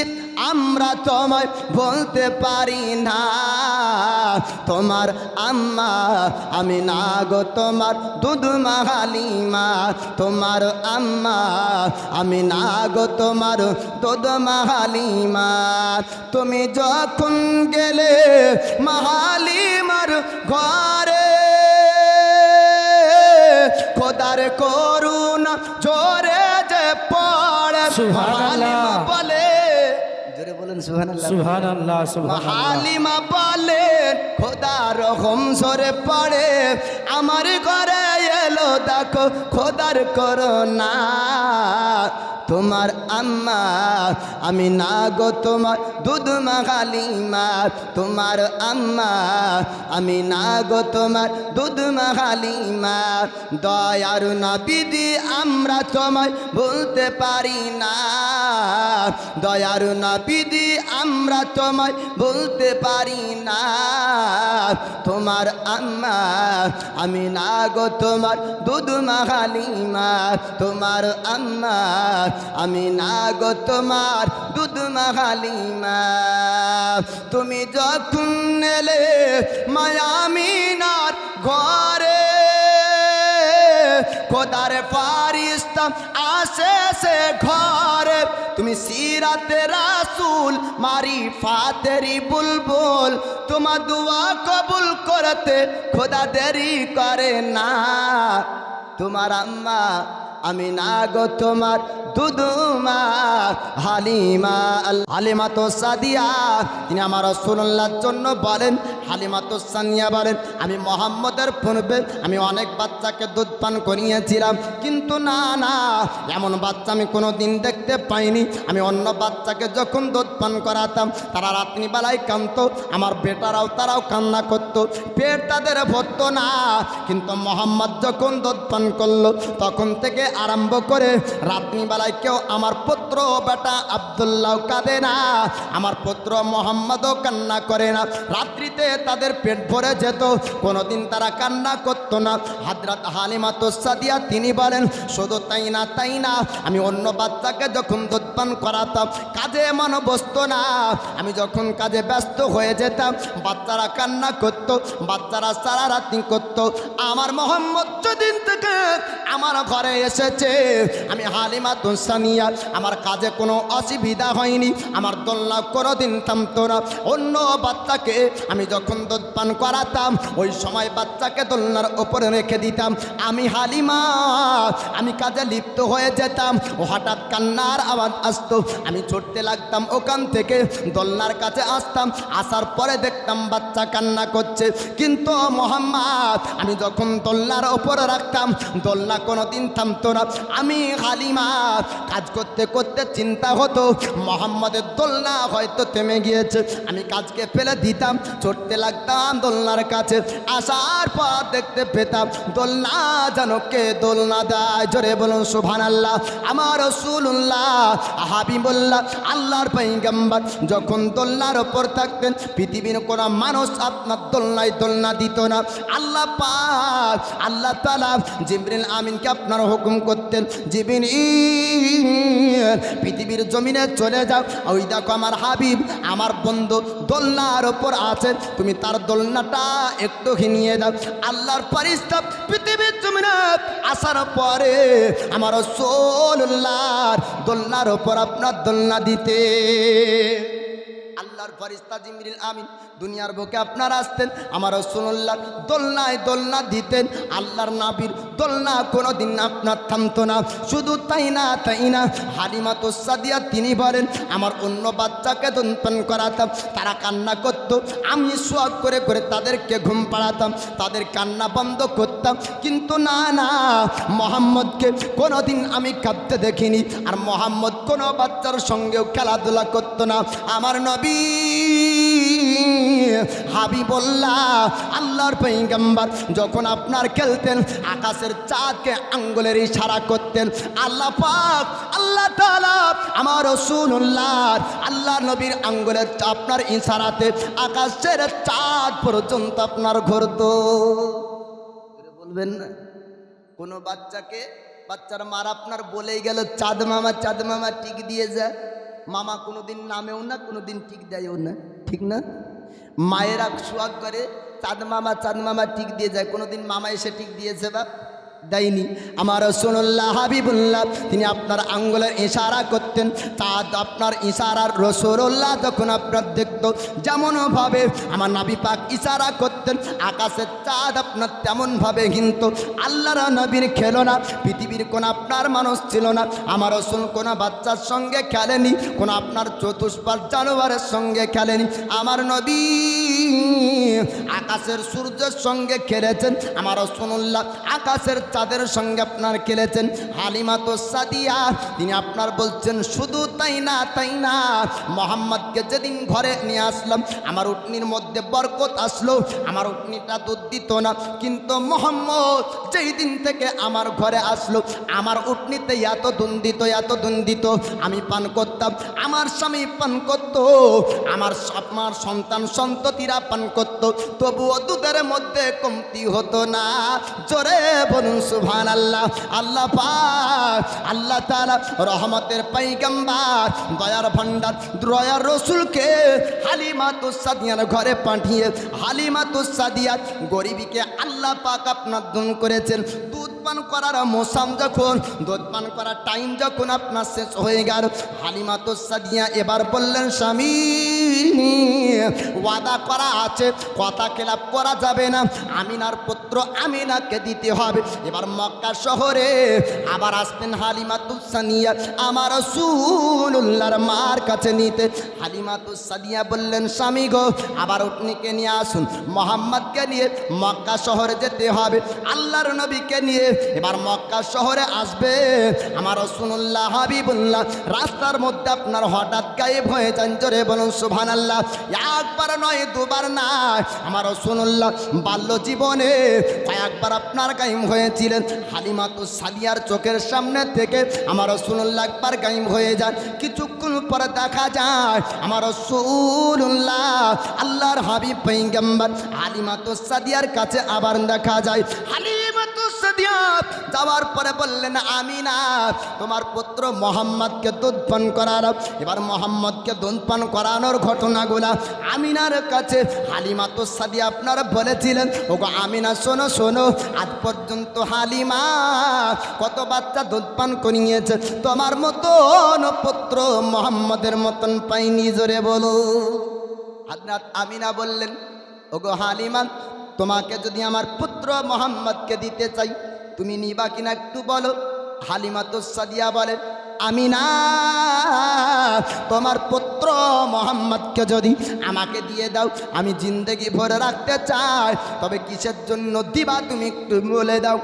আমরা তোমায় বলতে পারি না, তোমার আম্মা আমি না গো, তোমার দুধ মা হালিমা, তোমার আম্মা আমি না গো, তোমার দুধ মা হালিমা। তুমি যখন গেলে মা হালিমার ঘরে, খোদার করুণা জোরে যে পড়ে, হালিমা বলে, জোরে বলেন সুবহানাল্লাহ, সুবহানাল্লাহ, সুবহানাল্লাহ। হালিমা বলেন, খোদার রহম জোরে পড়ে, আমার ঘরে এলো দেখো খোদার করুণা, তোমার আম্মা আমি না গো, তোমার দুধ মা হালিমা, তোমার আম্মা আমি না গো, তোমার দুধ মা হালিমা। দয়ার নবীজি, আমরা তোমায় বলতে পারি না, দয়ার নবীজি, আমরা তোমায় বলতে পারি না, তোমার আম্মা আমি না গো, তোমার দুধ মা হালিমা, তোমার আম্মা আমি না গো, তোমার দুধ মা হালিমা। তুমি যখন এলে মায়ামিনার ঘরে, খোদার ফারিস্তা আসে সে ঘরে, তুমি সিরাতে রাসূল মারিফাতেরি বুলবুল, তোমার দুয়া কবুল করতে খোদা দেরি করে না, তোমার আম্মা আমি না গো, তোমার দুধ মা হালিমা। হালিমাতুস সাদিয়া তিনি আমার রাসূলুল্লাহর জন্য বলেন, হালিমাতুস সাদিয়া বলেন, আমি মুহাম্মদের পূর্বে আমি অনেক বাচ্চাকে দুধ পান করিয়েছিলাম, কিন্তু না না, এমন বাচ্চা আমি কোনো দিন দেখতে পাইনি। আমি অন্য বাচ্চাকে যখন দুধ পান করাতাম, তারা রাত্রিবেলায় কাঁদতো, আমার বেটারাও তারাও কান্না করতো, পেট তাদের ভরতো না, কিন্তু মুহাম্মদ যখন দুধ পান করলো, তখন থেকে আরম্ভ করে রাত্রিবেলায় কেউ আমার পুত্র বেটা আব্দুল্লাহ কাঁদে না, আমার পুত্র মোহাম্মদও কান্না করে না, রাত্রিতে তাদের পেট ভরে যেত, কোনোদিন তারা কান্না করতো না। হযরত হালিমাতুস সাদিয়া তিনি বলেন, শুধু তাই না, আমি অন্য বাচ্চাকে যখন দুধ পান করাতাম, কাজে মন বসতো না, আমি যখন কাজে ব্যস্ত হয়ে যেতাম, বাচ্চারা কান্না করতো, বাচ্চারা সারা রাত্রি করতো, আমার মোহাম্মদ যেদিন থেকে আমার ঘরে এসেছে, আমি হালিমাতুস সাদিয়া আমার কাজে কোনো অসুবিধা হয়নি, আমার দোলনা কোনোদিন থামতো না। অন্য বাচ্চাকে আমি যখন দুধ পান করাতাম ওই সময় বাচ্চাকে দোলনার ওপরে রেখে দিতাম। আমি হালিমা আমি কাজে লিপ্ত হয়ে যেতাম, ও হঠাৎ কান্নার আওয়াজ আসতো, আমি ছুটতে লাগতাম ওখান থেকে দোলনার কাছে আসতাম। আসার পরে দেখতাম বাচ্চা কান্না করছে, কিন্তু মোহাম্মদ আমি যখন দোলনার ওপরে রাখতাম দোলনা কোনোদিন থামতো না। আমি হালিমা কাজ করতে করতে চিন্তা হতো মোহাম্মদের দোলনা হয়তো থেমে গিয়েছে, আমি কাজকে ফেলে দিতাম, ছুটতে লাগতাম দোলনার কাছে। আসার পর দেখতে পেতাম দোলনা যেন কে দোলনা দেয়। জোরে বলুন সুবহানাল্লাহ। আমার রাসূলুল্লাহ হাবিবুল্লাহ আল্লাহর পয়গম্বর যখন দোলনার ওপর থাকতেন পৃথিবীর কোনো মানুষ আপনার দোলনায় দোলনা দিত না। আল্লাহ পাক আল্লাহ তাআলা জিবরিল আমিনকে আপনার হুকুম করতেন, জিবরিল পৃথিবীর জমিনে চলে যাও, ওই দেখো আমার হাবিব আমার বন্ধু দোলনার ওপর আছে, তুমি তার দোলনাটা একটু নিয়ে দাও। আল্লাহর ফেরেশতা পৃথিবীর জমিনে আসার পরে আমার রাসূলুল্লাহর দোলনার ওপর আপনার দোলনা দিতে আল্লাহর ফেরেশতা জিবরিল আমিন দুনিয়ার বুকে আপনার আসতেন, আমার রাসূলুল্লাহ দোলনায় দোলনা দিতেন। আল্লাহর নবীর দোলনা কোনোদিন আপনার থামতো না। শুধু তাই না হালিমাতুস সাদিয়া তিনি বলেন আমার অন্য বাচ্চাকে দন্তন করাতাম, তারা কান্না করতো, আমি সোয়াগ করে করে তাদেরকে ঘুম পাড়াতাম, তাদের কান্না বন্ধ করতাম, কিন্তু না মোহাম্মদকে কোনোদিন আমি কাঁদতে দেখিনি। আর মোহাম্মদ কোনো বাচ্চার সঙ্গেও খেলাধুলা করতো না। আমার নবী হাবিবুল্লাহ আল্লাহর পয়গম্বর যখন আপনার খেলতেন আকাশের চাঁদকে আঙ্গুলের ইশারা করতেন। আল্লাহ পাক আল্লাহ তাআলা আমার রাসূলুল্লাহ আল্লাহ নবীর আঙ্গুলের আপনার ইশারাতে আকাশের চাঁদ পর্যন্ত আপনার ঘুরতো। বলবেন না কোনো বাচ্চার মার আপনার বলেই গেল চাঁদ মামা টিক দিয়ে যায়, মামা কোনোদিন নামেও না কোনোদিন টিক দেয়ও না, ঠিক না? মায়েরা সোয়াগ করে চাঁদ মামা টিক দিয়ে যায়, কোনোদিন মামা এসে টিক দিয়েছে বা দেয়নি। আমার রাসূলুল্লাহ হাবিবুল্লাহ তিনি আপনার আঙ্গুলের ইশারা করতেন, চাঁদ আপনার ইশারার রাসূলুল্লাহ যখন আপনার দেখত যেমনভাবে আমার নবী পাক ইশারা করতেন আকাশের চাঁদ আপনার তেমনভাবে কিন্তু আল্লাহর নবীর খেলো না। পৃথিবীর কোন আপনার মানুষ ছিল না, আমার রাসূল কোনো বাচ্চার সঙ্গে খেলেনি, কোনো আপনার চতুষ্পাদ জানোয়ারের সঙ্গে খেলেনি। আমার নবী আকাশের সূর্যের সঙ্গে খেলেছেন, আমার রাসূলুল্লাহ আকাশের চাঁদের সঙ্গে আপনার খেলেছেন। হালিমাতুস সাদিয়া তিনি আপনার বলছেন শুধু তাই না মোহাম্মদকে যেদিন ঘরে নিয়ে আসলাম আমার উটনির মধ্যে বরকত আসলো, আমার উটনিটা দুধ দিত না, কিন্তু মোহাম্মদ যেই দিন থেকে আমার ঘরে আসলো আমার উটনিতে এত দুধ দিত আমি পান করতাম, আমার স্বামী পান করত, আমার সন্তান সন্ততিরা পান করত, তবুও দুধের মধ্যে কমতি হতো না। জোরে বলুন সুবহানাল্লাহ। আল্লাহ পাক আল্লাহ তাআলা রহমতের পয়গম্বর দয়ার ভান্ডার দয়ার রাসূলকে হালিমাতুস সাদিয়ার ঘরে পাঠিয়ে হালিমাতুস সাদিয়া গরিবীকে আল্লাহ পাক আপনার দূর করেছেন। দুধ পান করার মৌসুম যখন দুধ পান করার টাইম যখন আপনার শেষ হয়ে গেল হালিমাতুস সাদিয়া এবার বললেন স্বামী ওয়াদা করা আছে, কথা খেলাপ করা যাবে না, আমিনার পুত্র আমিনাকে দিতে হবে। এবার মক্কা শহরে আবার আসবেন হালিমাতুস সাদিয়া আমার রাসূলুল্লাহর মার কাছে নিতে। হালিমাতুস সাদিয়া বললেন স্বামী গো আবার উটনিকে নিয়ে আসুন, মোহাম্মদকে নিয়ে মক্কা শহরে যেতে হবে, আল্লাহর নবীকে নিয়ে এবার মক্কা শহরে আসবে। আমার রাসূলুল্লাহ হাবিবুল্লাহ রাস্তার মধ্যে আপনার হঠাৎ গায়েব হয়ে যান। জোরে বলুন সুবহানাল্লাহ। একবার নয় দুবার না, আমার রাসূলুল্লাহ বাল্য জীবনে কয়েকবার আপনার গায়েব হয়েছিলেন। হালিমাতুস সাদিয়ার চোখের সামনে থেকে আমার রাসূলুল্লাহ একবার গায়েব হয়ে যান, কিছুক্ষণ পরে দেখা যায় আমার রাসূলুল্লাহ আল্লাহর হাবিব পয়গম্বর হালিমাতুস সাদিয়ার কাছে আবার দেখা যায়। হালিমাতুস সাদিয়া যাওয়ার পরে বললেন, আমিনা তোমার পুত্র মোহাম্মদকে দুধ পান করার। এবার মোহাম্মদকে দুধ পান করানোর ঘটনাগুলা আমিনার কাছে হালিমাতুস সাদিয়া আপনারা বলেছিলেন। ওগো আমিনা শোনো শোনো, আজ পর্যন্ত হালিমা কত বাচ্চা দুধ পান করিয়েছে, তোমার মতন পুত্র মোহাম্মদের মতন পাইনি, জোরে বলো। হযরত আমিনা বললেন, ওগো হালিমা তোমাকে যদি আমার পুত্র মোহাম্মদকে দিতে চাই তুমি নিবা কিনা একটু বলো। হালিমাতুস সাদিয়া বলেন, আমিনা তোমার পুত্র মোহাম্মদকে যদি আমাকে দিয়ে দাও আমি জিন্দেগি ভরে রাখতে চাই, তবে কিসের জন্য দিবা তুমি একটু বলে দাও।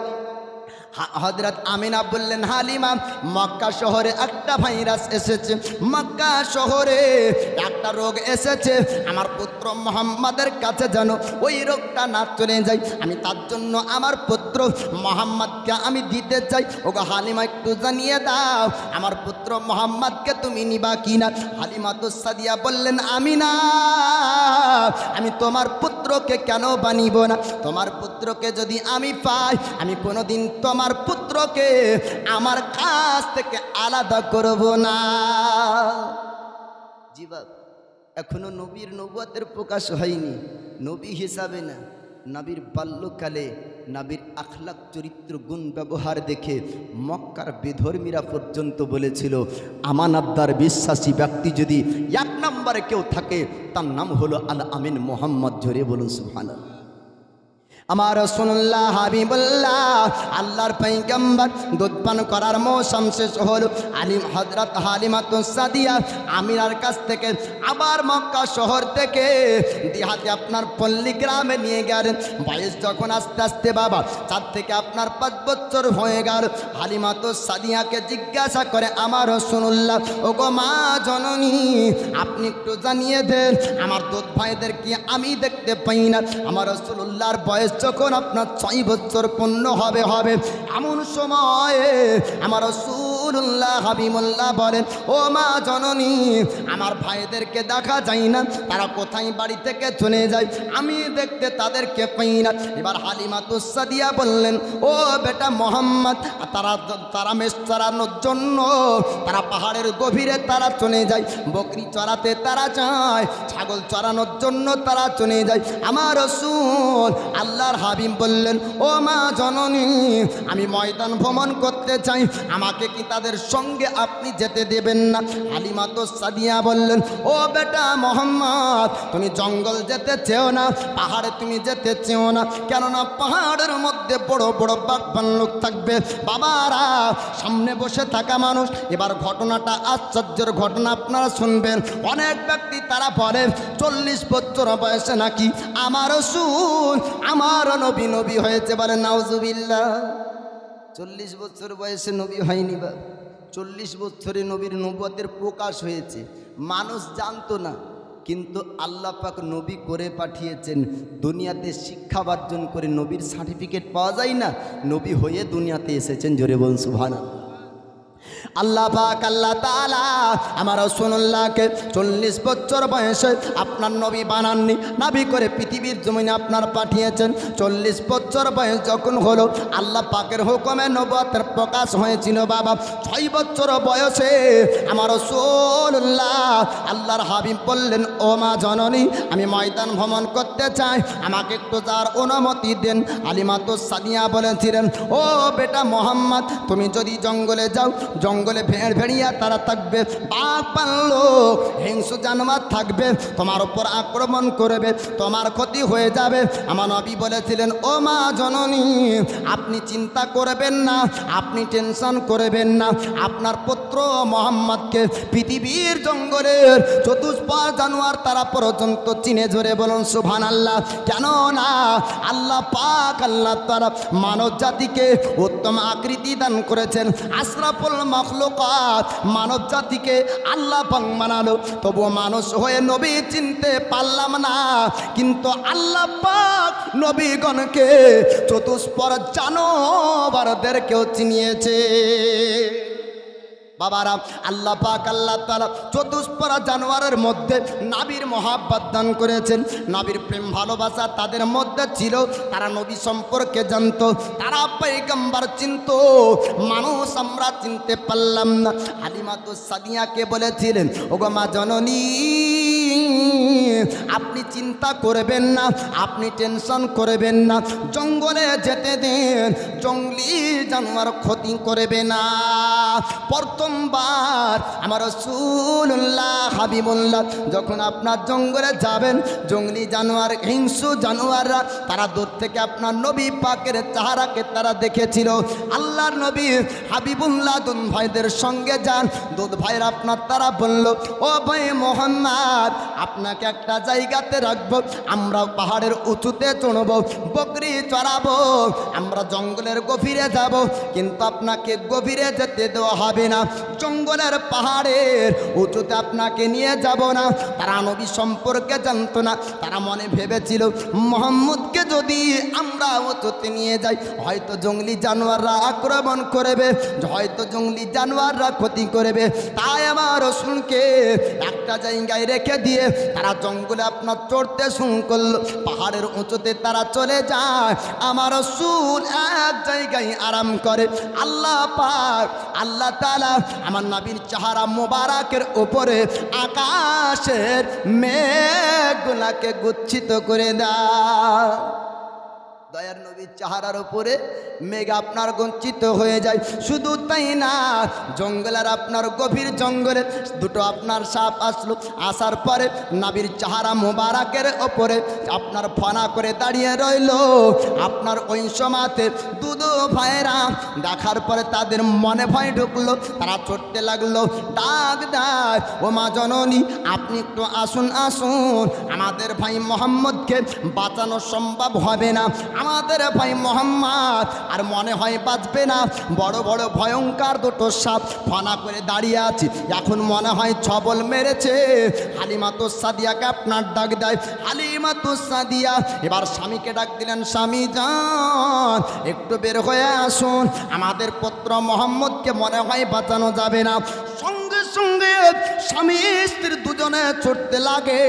হযরত আমিনা বললেন, হালিমা মক্কা শহরে একটা ভাইরাস এসেছে, মক্কা শহরে একটা রোগ এসেছে, আমার পুত্র মোহাম্মদের কাছে যেন ওই রোগটা না চলে যায়, আমি তার জন্য আমার পুত্র মোহাম্মদকে আমি দিতে চাই। ওগো হালিমা একটু জানিয়ে দাও আমার পুত্র মোহাম্মদকে তুমি নিবা কিনা। হালিমাতুস সাদিয়া বললেন, আমিনা আমি তোমার পুত্রকে কেন বানিব না, তোমার পুত্রকে যদি আমি পাই আমি কোনোদিন তোমার পুত্রকে আমার কাছ থেকে আলাদা করব না। জি বাবা, এখনো নবীর নবুয়তের প্রকাশ হয়নি, নবী হিসাবে না, নবীর বাল্যকালে নবীর আখলাক চরিত্র গুণ ব্যবহার দেখে মক্কার বেধর্মীরা পর্যন্ত বলেছিল, আমানতদার বিশ্বাসী ব্যক্তি যদি এক নম্বরে কেউ থাকে তার নাম হলো আল আমিন মোহাম্মদ। জোরে বলুন সুবহানাল্লাহ। আমার রাসূলুল্লাহ হাবিবুল্লাহ আল্লাহর পয়গম্বর দুধ পান করার মৌসুম শেষ হলো, হযরত হালিমাতুস সাদিয়া আমিনার কাছ থেকে আবার মক্কা শহর থেকে দিহাতে আপনার পল্লী গ্রামে নিয়ে গেলেন। বয়স যখন আস্তে আস্তে বাবা 4 থেকে আপনার 5 বছর হয়ে গেল, হালিমাতুস সাদিয়াকে জিজ্ঞাসা করে আমার রাসূলুল্লাহ, ওগো মা জননী আপনি একটু জানিয়ে দেন আমার দুধ ভাইদের কি আমি দেখতে পাই না। আমার রাসূলুল্লাহর বয়স যখন আপনার 6 বছর পূর্ণ হবে এমন সময়ে আমার রাসূলুল্লাহ হাবিবুল্লাহ বলেন, ও মা জননী আমার ভাইদেরকে দেখা যায় না, তারা কোথায় বাড়ি থেকে চলে যায়, আমি দেখতে তাদেরকে পাই না। এবার হালিমাতুস সাদিয়া বললেন, ও বেটা মোহাম্মদ তারা মেষ চরানোর জন্য তারা পাহাড়ের গভীরে তারা চলে যায়, বকরি চড়াতে তারা যায়, ছাগল চড়ানোর জন্য তারা চলে যায়। আমার রাসূল আল্লাহর হাবিব বললেন, ও মা জননী আমি ময়দান ভ্রমণ করতে চাই, আমাকে কি তাদের সঙ্গে আপনি যেতে দেবেন না? হালিমাতুস সাদিয়া বললেন, ও বেটা মোহাম্মদ তুমি জঙ্গল যেতে চেও না, পাহাড়ে তুমি যেতে চেও না, কেননা পাহাড়ের মধ্যে বড় বড় বাঘ ভাল্লুক থাকবে। বাবারা সামনে বসে থাকা মানুষ, এবার ঘটনাটা আশ্চর্যের ঘটনা আপনারা শুনবেন। অনেক ব্যক্তি তারা বলে 40 বছর বয়সে নাকি আমার রাসূল আমার নবী হয়েছে, বলে নাউজুবিল্লাহ। 40 বছর বয়সে নবী হয়নি বা 40 বছরে নবীর নবুয়তের প্রকাশ হয়েছে, মানুষ জানতো না, কিন্তু আল্লাহ পাক নবী করে পাঠিয়েছেন। দুনিয়াতে শিক্ষা অর্জন করে নবীর সার্টিফিকেট পাওয়া যায় না, নবী হয়ে দুনিয়াতে এসেছেন। জোরে বলুন সুবহানাল্লাহ। আল্লাহ পাক আল্লাহ তাআলা আমার রাসূলুল্লাহকে 40 বছর বয়সে আপনার নবী বানাননি, নবী করে পৃথিবীর জমিনে আপনার পাঠিয়েছেন। 40 বছর বয়স যখন হলো আল্লাহ পাকের হুকুমে নবুয়তের প্রকাশ হয়েছিল বাবা। 6 বছর বয়সে আমার রাসূলুল্লাহ আল্লাহর হাবিব বললেন, ও মা জননী আমি ময়দান ভ্রমণ করতে চাই, আমাকে একটু যাওয়ার অনুমতি দেন। হালিমাতুস সাদিয়া বলেছিলেন, ও বেটা মোহাম্মদ তুমি যদি জঙ্গলে যাও, জঙ্গলে ভেড়িয়া তারা থাকবে, বাঘ পাল্লো হিংস্র জানোয়ার থাকবে, তোমার উপর আক্রমণ করবে, তোমার ক্ষতি হয়ে যাবে। আমার নবী বলেছিলেন, ও মা জননী আপনি চিন্তা করবেন না, আপনি টেনশন করবেন না, আপনার পুত্র মোহাম্মদকে পৃথিবীর জঙ্গলের চতুষ্পদ জানোয়ার তারা পর্যন্ত চিনে। জোরে বলুন সুবহানাল্লাহ। কেন না আল্লাহ পাক আল্লাহ তাআলা মানব জাতিকে উত্তম আকৃতি দান করেছেন, আশরাফুল মাখলুকাত মানব জাতিকে আল্লাহ পাক বানালো, তবুও মানুষ হয়ে নবী চিনতে পারলাম না, কিন্তু আল্লাহ পাক নবীগণকে চতুষ্পদ জানোয়ারদেরকেও চিনিয়েছে। বাবারা, আল্লাহ পাক আল্লাহ তাআলা চতুষ্পরা জানোয়ারের মধ্যে নবীর মহাব্বত দান করেছেন। নবীর প্রেম ভালোবাসা তাদের মধ্যে ছিল। তারা নবী সম্পর্কে জানতো, তারা পয়গম্বর চিনতো। মানুষ আমরা চিনতে পারলাম না। হালিমাতুস সাদিয়াকে বলেছিলেন, ওগো মা জননী, আপনি চিন্তা করবেন না, আপনি টেনশন করবেন না, জঙ্গলে যেতে দেন, জঙ্গলি জানোয়ার ক্ষতি করবে না। প্রথমবার আমার রাসূলুল্লাহ হাবিবুল্লাহ যখন আপনার জঙ্গলে যাবেন, জঙ্গলি জানোয়ার, হিংস্র জানোয়াররা তারা দূর থেকে আপনার নবী পাকের চেহারাকে তারা দেখেছিল। আল্লাহর নবী হাবিবুল্লাহ দুধ ভাইদের সঙ্গে যান। দুধ ভাইয়ের আপনার তারা বলল, ও ভাই মোহাম্মদ, আপনাকে একটা জায়গাতে রাখবো, আমরা পাহাড়ের উঁচুতে চড়ব, বকরি চড়াবো, আমরা জঙ্গলের গভীরে যাব, কিন্তু আপনাকে গভীরে যেতে দেওয়া হবে না, জঙ্গলের পাহাড়ের উঁচুতে আপনাকে নিয়ে যাব না। তারা নবী সম্পর্কে জানতো না। তারা মনে ভেবেছিল, মুহাম্মদকে যদি আমরা উঁচুতে নিয়ে যাই, হয়তো জঙ্গলি জানোয়াররা আক্রমণ করবে, হয়তো জঙ্গলি জানোয়াররা ক্ষতি করবে। তাই আমার রাসূলকে একটা জায়গায় রেখে দিয়ে তারা জঙ্গলে আপনার চড়তে শুরু করলো। পাহাড়ের উঁচুতে তারা চলে যায়। আমার রাসূল এক জায়গায় আরাম করে। আল্লাহ পাক আল্লাহ তাআলা আমার নবীর চেহারা মোবারকের উপরে আকাশের মেঘগুলাকে গুচ্ছিত করে দেয়। দয়ার নবীর চেহারার উপরে মেঘ আপনার গঞ্চিত হয়ে যায়। শুধু তাই না, জঙ্গলের আপনার গভীর জঙ্গলে দুটো আপনার সাপ আসলো। আসার পরে নবীর চেহারা মোবারকের ওপরে আপনার ফনা করে দাঁড়িয়ে রইল। আপনার ওই সময়তে দুদু ভাইরা দেখার পরে তাদের মনে ভয় ঢুকলো। তারা চড়তে লাগলো, ডাক দেয়, ও মা জননী, আপনি একটু আসুন, আসুন, আমাদের ভাই মোহাম্মদকে বাঁচানো সম্ভব হবে না, আমাদের ভাই মোহাম্মদ আর মনে হয় বাঁচবে না। বড় বড় ভয়ঙ্কর দুটো সাপ ফনা করে দাঁড়িয়ে আছে, এখন মনে হয় ছবল মেরেছে। হালিমাতুস সাদিয়াকে আপনার ডাক দেয়। হালিমাতুস সাদিয়া এবার স্বামীকে ডাক দিলেন, স্বামী যান, একটু বের হয়ে আসুন, আমাদের পুত্র মোহাম্মদকে মনে হয় বাঁচানো যাবে না। সঙ্গে সঙ্গে স্বামী স্ত্রী দুজনে ছুটতে লাগে।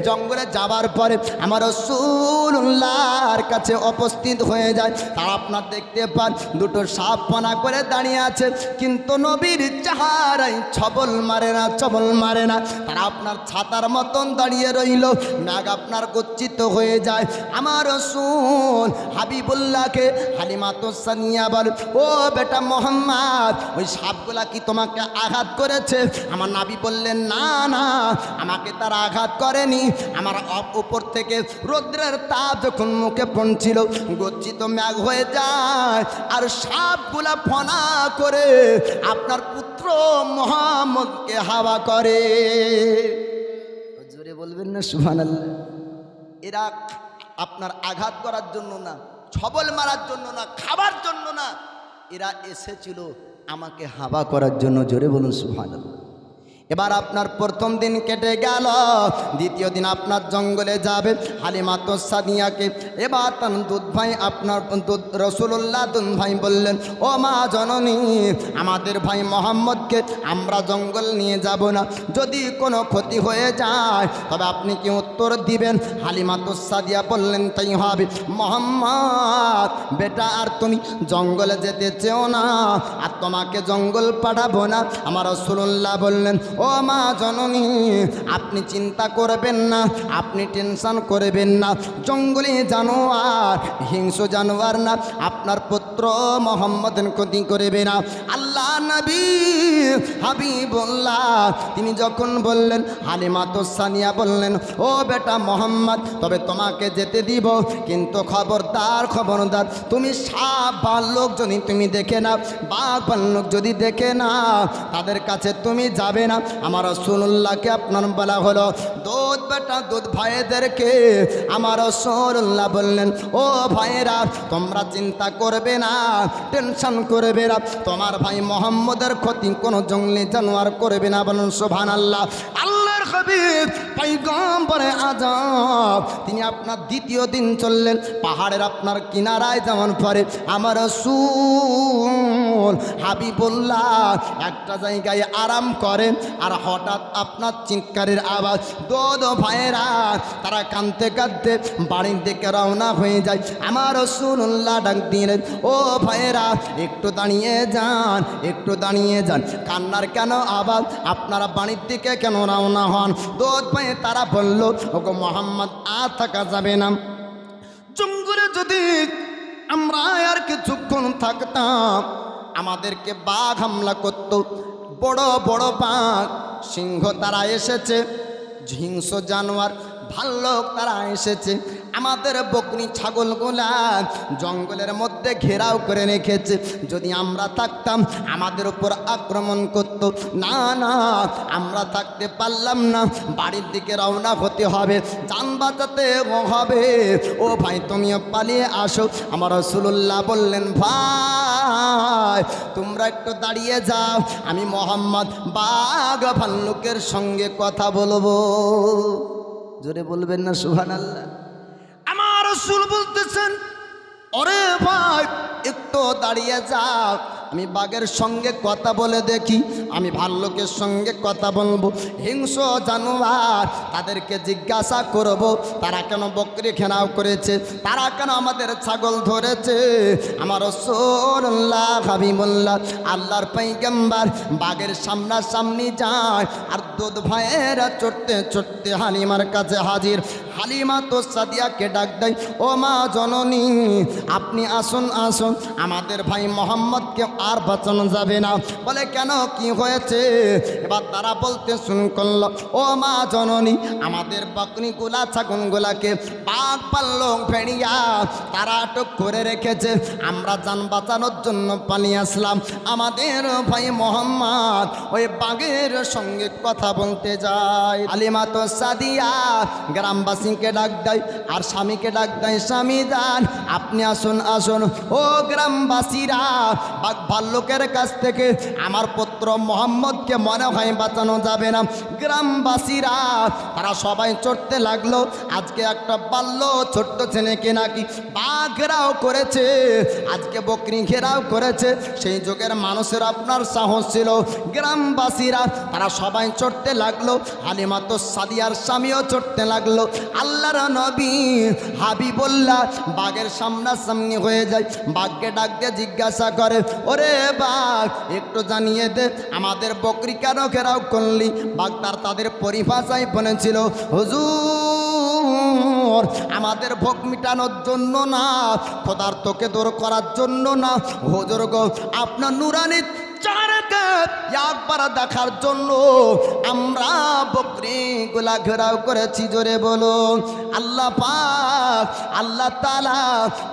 জঙ্গলে যাবার পরে আমার রাসূলুল্লাহর কাছে উপস্থিত হয়ে যায়। তারা আপনার দেখতে পান দুটো সাপ ফনা করে দাঁড়িয়ে আছে, কিন্তু নবীর চেহারায় ছবল মারে না, ছবল মারে না। তারা আপনার ছাতার মতন দাঁড়িয়ে রইল। নাগ আপনার গচ্ছিত হয়ে যায়। আমার রাসূল হাবিবুল্লাহকে হালিমাতুস সাদিয়া বলে, ও বেটা মোহাম্মদ, ওই সাপগুলা কি তোমাকে আঘাত করেছে? আমার নবী বললেন, না না, আমাকে তারা আঘাত করেনি। আমার উপর থেকে রৌদ্রের তাপ যখন মুখে পড়ছিল, গচ্ছিত মেঘ হয়ে যায় আর সাপগুলা ফনা করে আপনার পুত্র মুহাম্মদকে হাওয়া করে। জোরে বলবেন না সুবহানাল্লাহ। এরা আপনার আঘাত করার জন্য না, ছবল মারার জন্য না, খাবার জন্য না, এরা এসেছিল আমাকে হাওয়া করার জন্য। জোরে বলুন সুবহানাল্লাহ। এবার আপনার প্রথম দিন কেটে গেল, দ্বিতীয় দিন আপনার জঙ্গলে যাবে। হালিমাতুস সাদিয়াকে এবার তার দুধ ভাই আপনার রাসূলুল্লাহ দুধ ভাই বললেন, ও মা জননী, আমাদের ভাই মোহাম্মদকে আমরা জঙ্গল নিয়ে যাব না, যদি কোনো ক্ষতি হয়ে যায় তবে আপনি কি উত্তর দিবেন? হালিমাতুস সাদিয়া বললেন, তাই হবে মোহাম্মদ বেটা, আর তুমি জঙ্গলে যেতে চেও না, আর তোমাকে জঙ্গল পাঠাবো না। আমার রাসূলুল্লাহ বললেন, ও মা জননী, আপনি চিন্তা করবেন না, আপনি টেনশন করবেন না, জঙ্গলি জানোয়ার, হিংস্র জানোয়ার না, আপনার পুত্র মোহাম্মদের ক্ষতি করবে না। আল্লাহ নবী হাবিবুল্লাহ তিনি যখন বললেন, হালিমাতুস সাদিয়া বললেন, ও বেটা মোহাম্মদ, তবে তোমাকে যেতে দিব, কিন্তু খবরদার খবরদার, তুমি সাপ ভাল্লুক যদি তুমি দেখে না, বাঘ ভাল্লুক যদি দেখে না, তাদের কাছে তুমি যাবে না। আমার রাসূলুল্লাহকে আপনার বলা হলো, দুধ বেটা দুধ ভাইদেরকে আমার রাসূলুল্লাহ বললেন, ও ভাইয়েরা, তোমরা চিন্তা করবে না, টেনশন করবে না, তোমার ভাই মোহাম্মদের ক্ষতি কোনো জঙ্গলি জানোয়ার করবে না। বলুন সুবহানাল্লাহ। আল্লাহর হাবিব পয়গম্বরে আযম তিনি আপনার দ্বিতীয় দিন চললেন। পাহাড়ের আপনার কিনারায় যাওয়ার পরে আমার রাসূল হাবিবুল্লাহ একটা জায়গায় আরাম করেন, আর হঠাৎ আপনার চিৎকারের আওয়াজ। দুধ ভাইয়েরা তারা কাঁদতে কাঁদতে বাড়ির দিকে রওনা হয়ে যায়। আমার রাসূলুল্লাহ ডাক দিলেন, ও ভাইয়েরা একটু দাঁড়িয়ে যান, একটু দাঁড়িয়ে যান, কান্নার কেন আওয়াজ? আপনারা বাড়ির দিকে কেন রওনা হন? দুধ ভাই তারা বলল, ওগো মুহাম্মদ আর থাকা যাবে না, জঙ্গলে যদি আমরা আর কিছুক্ষণ থাকতাম আমাদেরকে বাঘ হামলা করত, বড় বড় বাঘ, সিংহ তারা এসেছে, হিংস্র জানোয়ার ভাল্লুক তারা এসেছে, আমাদের বকরি ছাগলগুলা জঙ্গলের মধ্যে ঘেরাও করে রেখেছে, যদি আমরা থাকতাম আমাদের উপর আক্রমণ করত। না না, আমরা থাকতে পারলাম না, বাড়ির দিকে রওনা হতে হবে, জান বাঁচাতে হবে। ও ভাই তুমিও পালিয়ে আসো। আমার রাসূলুল্লাহ বললেন, ভাই তোমরা একটু দাঁড়িয়ে যাও, আমি মুহাম্মদ বাঘ ভাল্লুকের সঙ্গে কথা বলবো। জোরে বলবেন না সুবহানাল্লাহ? আমার রাসূল বলতেছেন, ওরে ভাই একটু দাঁড়িয়ে যাও, আমি বাঘের সঙ্গে কথা বলে দেখি, আমি ভাল্লুকের সঙ্গে কথা বলবো। হিংস্র জানোয়ার তাদেরকে জিজ্ঞাসা করব, তারা কেন বকরি ঘেরাও করেছে, তারা কেন আমাদের ছাগল ধরেছে। আমার রাসূলুল্লাহ হাবিবুল্লাহ আল্লাহর পয়গম্বর বাঘের সামনাসামনি যায়, আর দুধ ভাইয়েরা চড়তে চড়তে হালিমার কাছে হাজির। হালিমা তো সাদিয়াকে ডাক দেয়, ও মা জননী আপনি আসুন আসুন, আমাদের ভাই মোহাম্মদকে আর বাঁচানো যাবে না। বলে কেন, কি হয়েছে? এবার তারা বলতে শুরু করল, ও মা জননী আমাদের বকরিগুলা ছাগলগুলাকে বাঘ ভাল্লুক ভেড়িয়া তারা আটক করে রেখেছে, আমরা জান বাঁচানোর জন্য পালিয়ে আসলাম। আমাদের ভাই মোহাম্মদ ওই বাঘের সঙ্গে কথা বলতে যায়। হালিমা তো সাদিয়া গ্রামবাসীকে ডাক দেয়, আর স্বামীকে ডাক দেয়, স্বামী যান আপনি আসুন আসুন, ও গ্রামবাসীরা বাঘ ভাল্লুকের কাছ থেকে আমার পুত্র মোহাম্মদকে মনে হয় বাঁচানো যাবে না। গ্রামবাসীরা তারা সবাই চড়তে লাগলো। আজকে একটা বাল্য ছোট্ট ছেলেকে নাকি বাঘ ঘেরাও করেছে, আজকে বকরি ঘেরাও করেছে। সেই যুগের মানুষের আপনার সাহস ছিল। গ্রামবাসীরা তারা সবাই চড়তে লাগলো, হালিমা তো সাদিয়ার স্বামীও চড়তে লাগলো। আল্লাহর নবী হাবিবুল্লাহ বাঘের সামনাসামনি হয়ে যায়, বাঘকে ডাক দিয়ে জিজ্ঞাসা করে, ওরে বাঘ একটু জানিয়ে দে আমাদের বকরি কেন ঘেরাও করলি? বাঘ তাদের পরিভাষায় বলেছিল, হুজুর আমাদের ভোগ মিটানোর জন্য না, ক্ষুধার্তকে দূর করার জন্য না, হুজুর গো আপনার নুরানি চারকে একবার দেখার জন্য আমরা বকরিগুলা ঘেরাও করেছি। জোরে বলো আল্লাহ পাক, আল্লাহ তাআলা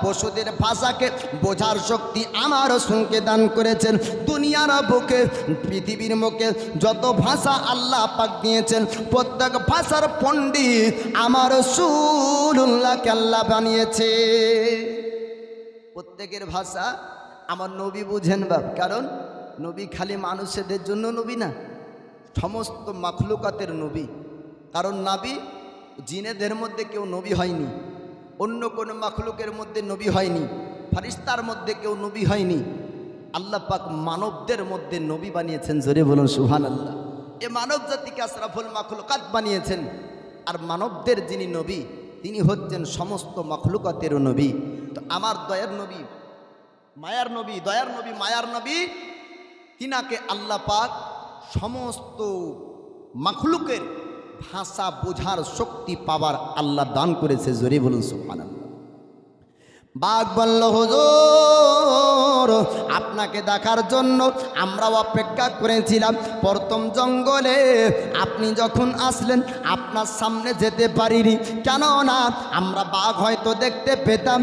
পশুদের ভাষাকে বোঝার শক্তি আমার রাসূলকে দান করেছেন। দুনিয়ার বুকে পৃথিবীর মুখে যত ভাষা আল্লাহ পাক দিয়েছেন, প্রত্যেক ভাষার পণ্ডিত আমার রাসূলুল্লাহকে আল্লাহ বানিয়েছে। প্রত্যেকের ভাষা আমার নবী বুঝেন বাপ, কারণ নবী খালি মানুষদের জন্য নবী না, সমস্ত মাখলুকাতের নবী। কারণ নবী জিনেদের মধ্যে কেউ নবী হয়নি, অন্য কোনো মাখলুকের মধ্যে নবী হয়নি, ফারিস্তার মধ্যে কেউ নবী হয়নি। আল্লাহ পাক মানবদের মধ্যে নবী বানিয়েছেন। জোরে বলুন সুবহানাল্লাহ। এ মানব জাতিকে আশরাফুল মাখলুকাত বানিয়েছেন। আর মানবদের যিনি নবী তিনি হচ্ছেন সমস্ত মাখলুকাতেরও নবী। তো আমার দয়ার নবী, মায়ার নবী, দয়ার নবী, মায়ার নবী, তিনাকে আল্লাহ পাক সমস্ত মাখলুকের ভাষা বোঝার শক্তি পাওয়ার আল্লাহ দান করেছে। জোরে বলুন সুবহানাল্লাহ। বাঘ বলল, হুজুর আপনাকে দেখার জন্য আমরা অপেক্ষা করেছিলাম। প্রথম জঙ্গলে আপনি যখন আসলেন আপনার সামনে যেতে পারিনি, কেননা আমরা বাঘ হয়তো দেখতে পেতাম,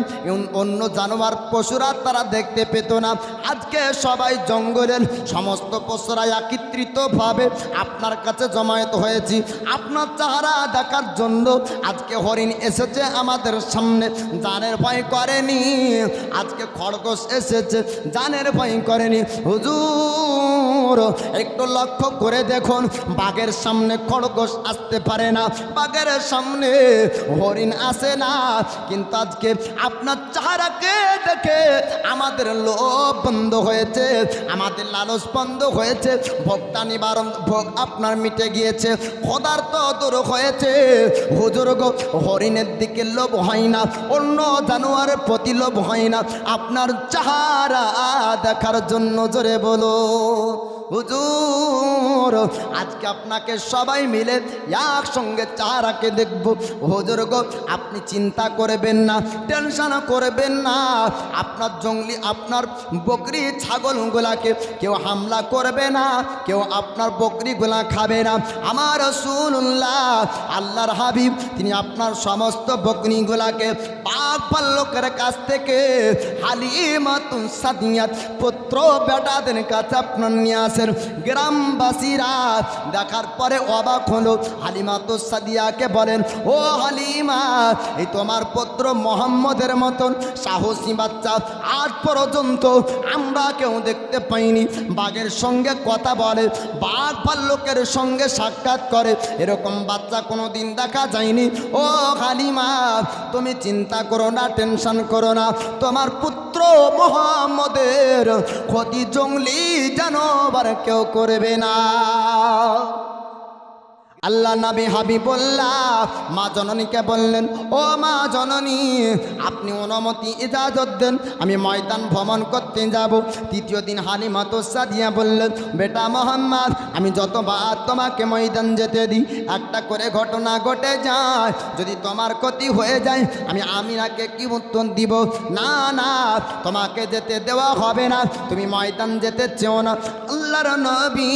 অন্য জানোয়ার পশুরা তারা দেখতে পেত না। আজকে সবাই জঙ্গলের সমস্ত পশুরা একত্রিতভাবে আপনার কাছে জমায়েত হয়েছি আপনার চেহারা দেখার জন্য। আজকে হরিণ এসেছে আমাদের সামনে, জানের ভয় করেনি। আজকে খরগোশ এসেছে, জানের ভয় করেনি। হুজুর একটু লক্ষ্য করে দেখুন, বাঘের সামনে খরগোশ আসতে পারে না, বাঘের সামনে হরিণ আসে না, কিন্তু আজকে আপনার চেহারাকে দেখে আমাদের লোভ বন্ধ হয়েছে, আমাদের লালস বন্ধ হয়েছে, ভোক্তা নিবারণ ভোগ আপনার মিটে গিয়েছে, ক্ষুধার্ত দূর হয়েছে। হুজুর গো, হরিণের দিকে লোভ হয় না, অন্য জানোয়ারের প্রতি লোভ হয় না, আপনার চেহারা দেখার জন্য। জোরে বলো হুজুর, আজকে আপনাকে সবাই মিলে একসঙ্গে চেহারাকে দেখব। হুজুর গো, আপনি চিন্তা করবেন না, টেনশন করবেন না, আপনার জঙ্গলি আপনার বকরি ছাগলগুলাকে কেউ হামলা করবে না, কেউ আপনার বকরিগুলা খাবে না। আমার রাসূলুল্লাহ আল্লাহর হাবিব তিনি আপনার সমস্ত বকরিগুলাকে পাক পাল্লকের কাছ থেকে হালিমাতুন সাদিয়াত পুত্র বেটাদের কাছে আপনার নিয়ে আসেন। গ্রামবাসীরা দেখার পরে অবাক হলো, হালিমাতুস সাদিয়াকে বলেন, ও হালিমা, এই তোমার পুত্র মোহাম্মদের মতন সাহসী বাচ্চা আজ পর্যন্ত আমরা কেউ দেখতে পাইনি। বাঘের সঙ্গে কথা বলে, বাঘ ভাল্লুকের সঙ্গে সাক্ষাৎ করে, এরকম বাচ্চা কোনো দিন দেখা যায়নি। ও হালিমা, তুমি চিন্তা করো না, টেনশন করো না, তোমার পুত্র মোহাম্মদের ক্ষতি জঙ্গলি জানোয়ার কেউ করবে না। আল্লাহ নবী হাবিবুল্লাহ মা জননীকে বললেন, ও মা জননী, আপনি অনুমতি ইজাজত দেন, আমি ময়দান ভ্রমণ করতে যাব। তৃতীয় দিন হালিমাতুস সাদিয়া বললেন, বেটা মোহাম্মদ, আমি যতবার তোমাকে ময়দান যেতে দিই একটা করে ঘটনা ঘটে যায়, যদি তোমার ক্ষতি হয়ে যায় আমি আমিনাকে কি উত্তর দিব? না না, তোমাকে যেতে দেওয়া হবে না, তুমি ময়দান যেতে চেও না। আল্লাহর নবী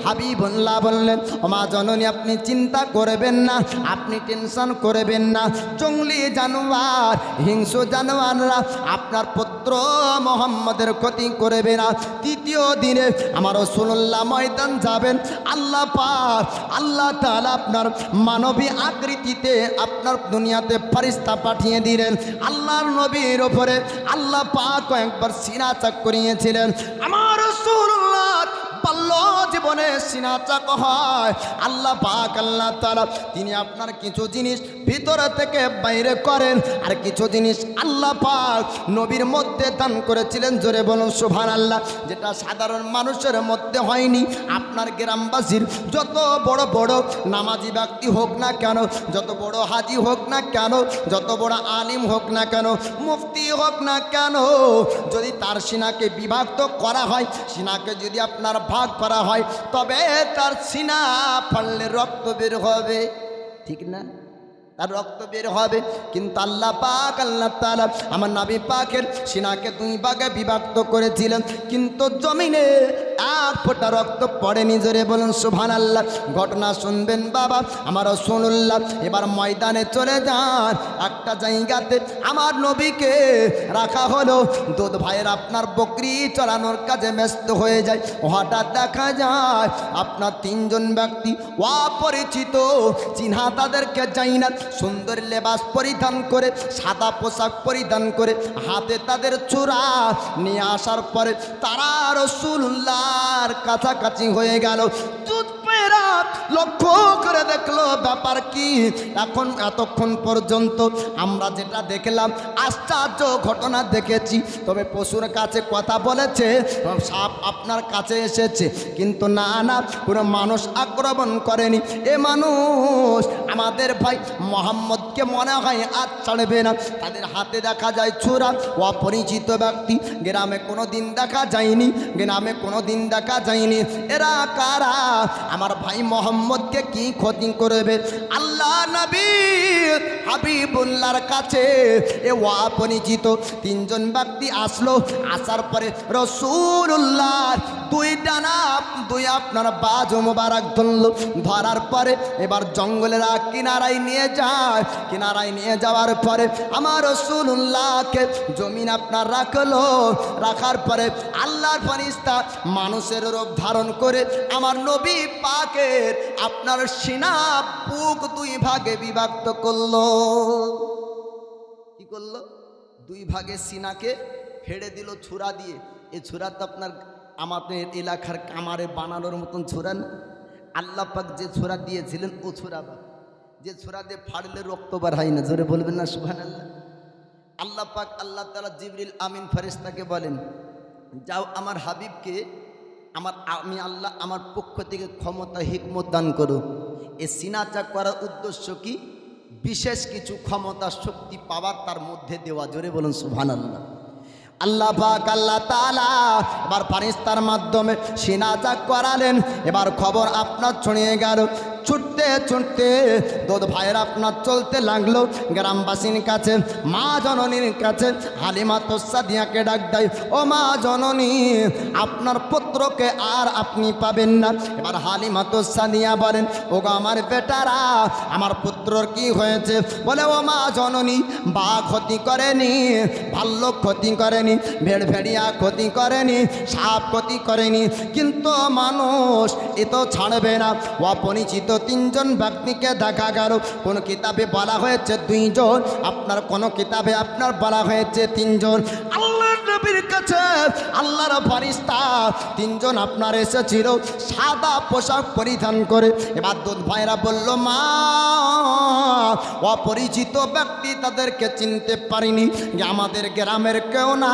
হাবিবুল্লাহ বললেন, ও মা জননী, আপনি চিন্তা করবেন না, আপনি টেনশন করবেন না, জঙ্গলি জানোয়ার হিংস্র জানোয়াররা আপনার পুত্র মোহাম্মদের ক্ষতি করবে না। তৃতীয় দিনে আমার রাসূলুল্লাহ ময়দান যাবেন। আল্লাহ পাক আল্লাহ তাআলা আপনার মানবী আকৃতিতে আপনার দুনিয়াতে ফেরেশতা পাঠিয়ে দিলেন। আল্লাহর নবীর উপরে আল্লাহ পাক কয়েকবার সিনা চাক করিয়েছিলেন। আমার রাসূলুল্লাহ বাল্য জীবনে সিনা চাক হয়। আল্লাহ পাক আল্লাহ তাআলা তিনি আপনার কিছু জিনিস ভিতর থেকে বাইরে করেন, আর কিছু জিনিস আল্লাহ পাক নবীর মধ্যে দান করেছিলেন। জোরে বলুন সুবহানাল্লাহ। যেটা সাধারণ মানুষের মধ্যে হয়নি। আপনার গ্রামবাসীর যত বড় বড় নামাজি ব্যক্তি হোক না কেন, যত বড় হাজি হোক না কেন, যত বড় আলিম হোক না কেন, মুফতি হোক না কেন, যদি তার সিনাকে বিভক্ত করা হয়, সিনাকে যদি আপনার ভাগ করা হয়, তবে তার সিনা ফাড়লে রক্ত বের হবে, ঠিক না? তার রক্ত বের হবে। কিন্তু আল্লাহ পাক আল্লাহ তাআলা আমার নবী পাকের সিনাকে দুই ভাগে বিভক্ত করেছিলেন, কিন্তু জমিনে এক ফোঁটা রক্ত পড়েনি। জোরে বলুন সুবহানাল্লাহ। ঘটনা শুনবেন বাবা, আমার রাসূলুল্লাহ এবার ময়দানে চলে যান। একটা জায়গাতে আমার নবীকে রাখা হলো। দুধ ভাইয়ের আপনার বকরি চড়ানোর কাজে ব্যস্ত হয়ে যায়। হঠাৎ দেখা যায় আপনার তিনজন ব্যক্তি অপরিচিত, চিহ্না তাদেরকে যায় না, সুন্দর লেবাস পরিধান করে, সাদা পোশাক পরিধান করে, হাতে তাদের চূড়া নিয়ে আসার পরে তারা রাসূলুল্লাহর কাছাকাছি হয়ে গেল। লক্ষ্য করে দেখলো ব্যাপার কি। এখন এতক্ষণ পর্যন্ত আমরা যেটা দেখলাম আশ্চর্য ঘটনা দেখেছি, তবে পশুর কাছে কথা বলেছে, সাপ আপনার কাছে এসেছে, কিন্তু না না, কোনো মানুষ আক্রমণ করেনি। এ মানুষ আমাদের ভাই মোহাম্মদকে মনে হয় আজ ছাড়বে না। তাদের হাতে দেখা যায় ছুরা। অপরিচিত ব্যক্তি, গ্রামে কোনো দিন দেখা যায়নি, গ্রামে কোনো দিন দেখা যায়নি। এরা কারা? আমার ভাই মোহাম্মদকে কি ক্ষতি করবে? আল্লাহ নবী হাবিবুল্লাহর কাছে এ অপরিচিত তিনজন ব্যক্তি আসলো। আসার পরে রাসূলুল্লাহ দুই আপনার বাজ মোবারক ধরলো। ধরার পরে এবার জঙ্গলের কিনারায় নিয়ে যায়। কিনারায় নিয়ে যাওয়ার পরে আমার রাসূলুল্লাহকে জমিন আপনার রাখলো। রাখার পরে আল্লাহর ফেরেশতা মানুষের রূপ ধারণ করে আমার নবী পাকের আপনার সিনা বুক দুই ভাগে বিভক্ত করলো। কি করলো? দুই ভাগে সিনাকে ফেড়ে দিল ছুরা দিয়ে। এই ছুরা তো আপনার আমাদের এলাকার কামারে বানানোর মতন ছুরা না। আল্লাহ পাক যে ছুরা দিয়েছিলেন ও ছুরা বা যে ছুরা দিয়ে ফাড়লে রক্ত বার হয় না। জোরে বলবেন না সুবহানাল্লাহ। আল্লাহ পাক আল্লাহ তাআলা জিবরিল আমিন ফেরেশতাকে বলেন, যাও আমার হাবিবকে আমি আল্লাহ আমার পক্ষ থেকে ক্ষমতা হিকমত দান করো। এ সিনাচা করার উদ্দেশ্য কি? বিশেষ কিছু ক্ষমতা শক্তি পাওয়ার তার মধ্যে দেওয়া। জোরে বলুন সুবহানাল্লাহ। আল্লাহ পাক আল্লাহ তাআলা এবার ফারিস্তার মাধ্যমে সিনাচা করালেন। এবার খবর আপনার ছড়িয়ে গেল। ছুটতে ছুটতে দুধ ভাইয়ের আপনার চলতে লাগলো গ্রামবাসীর কাছে, মা জননীর কাছে। হালিমা সাদিয়াকে ডাক দেয়, ও মা জননী, আপনার পুত্রকে আর আপনি পাবেন না। এবার হালিমা সাদিয়া বলেন, ও গো আমার বেটারা, আমার পুত্রর কি হয়েছে? বলে, ও মা জননী, বাঘ ক্ষতি করেনি, ভাল্লুক ক্ষতি করেনি, ভেড়ভেড়িয়া ক্ষতি করেনি, সাপ ক্ষতি করেনি, কিন্তু মানুষ এ তো ছাড়বে না। অপরিচিত তিনজন ব্যক্তিকে দেখা গেল। কোন কিতাবে বলা হয়েছে দুইজন, আপনার কোন কিতাবে আপনার বলা হয়েছে তিনজন। আল্লাহর নবীর কাছে আল্লাহর ফেরেশতা তিনজন আপনার এসেছিল সাদা পোশাক পরিধান করে। এবার দুধ ভাইরা বলল, মা, অপরিচিত ব্যক্তি, তাদেরকে চিনতে পারিনি, আমাদের গ্রামের কেউ না,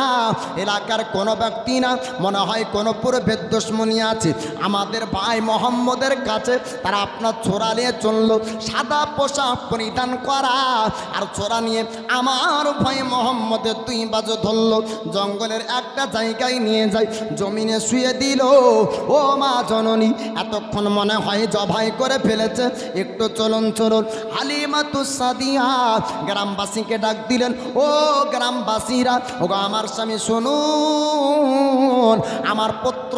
এলাকার কোনো ব্যক্তি না, মনে হয় কোনো পূর্বের দুশমনী আছে আমাদের ভাই মোহাম্মদের কাছে। তারা আপনার ছোরা নিয়ে চললো, সাদা পোশাক পরিধান করা, আর ছোরা নিয়ে আমার ভাই মোহাম্মদের দুই বাজু ধরলো, জঙ্গলের একটা জায়গায় নিয়ে যায়, জমিনে শুয়ে দিল। ও মা জননী, এতক্ষণ মনে হয় জবাই করে ফেলেছে, একটু চলুন চলুন। হালিমা সাদিয়া গ্রামবাসীকে ডাক দিলেন, ও গ্রামবাসীরা, ও আমার স্বামী শুনুন, আমার পুত্র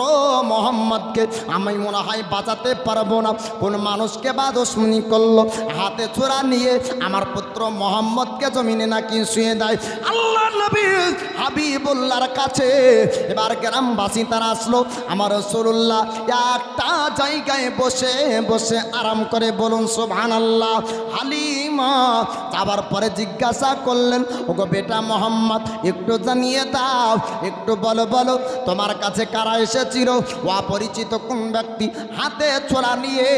মোহাম্মদকে আমি মনে হয় বাঁচাতে পারবো না। কোন মানুষকে বা দুশমনি করলো, হাতে ছোরা নিয়ে আমার পুত্র মোহাম্মদকে জমিনে নাকি শুয়ে দেয়। আল্লাহ নবী হাবিবুল্লাহর কাছে এবার গ্রামবাসী তারা আসলো। আমার রাসূলুল্লাহ একটা জায়গায় বসে বসে আরাম করে, বলুন সুবহানাল্লাহ। হালিমা যাবার পরে জিজ্ঞাসা করলেন, ওগো বেটা মোহাম্মদ, একটু জানিয়ে দাও, একটু বলো বলো, তোমার কাছে কারা এসেছিল? অপরিচিত কোন ব্যক্তি হাতে ছোরা নিয়ে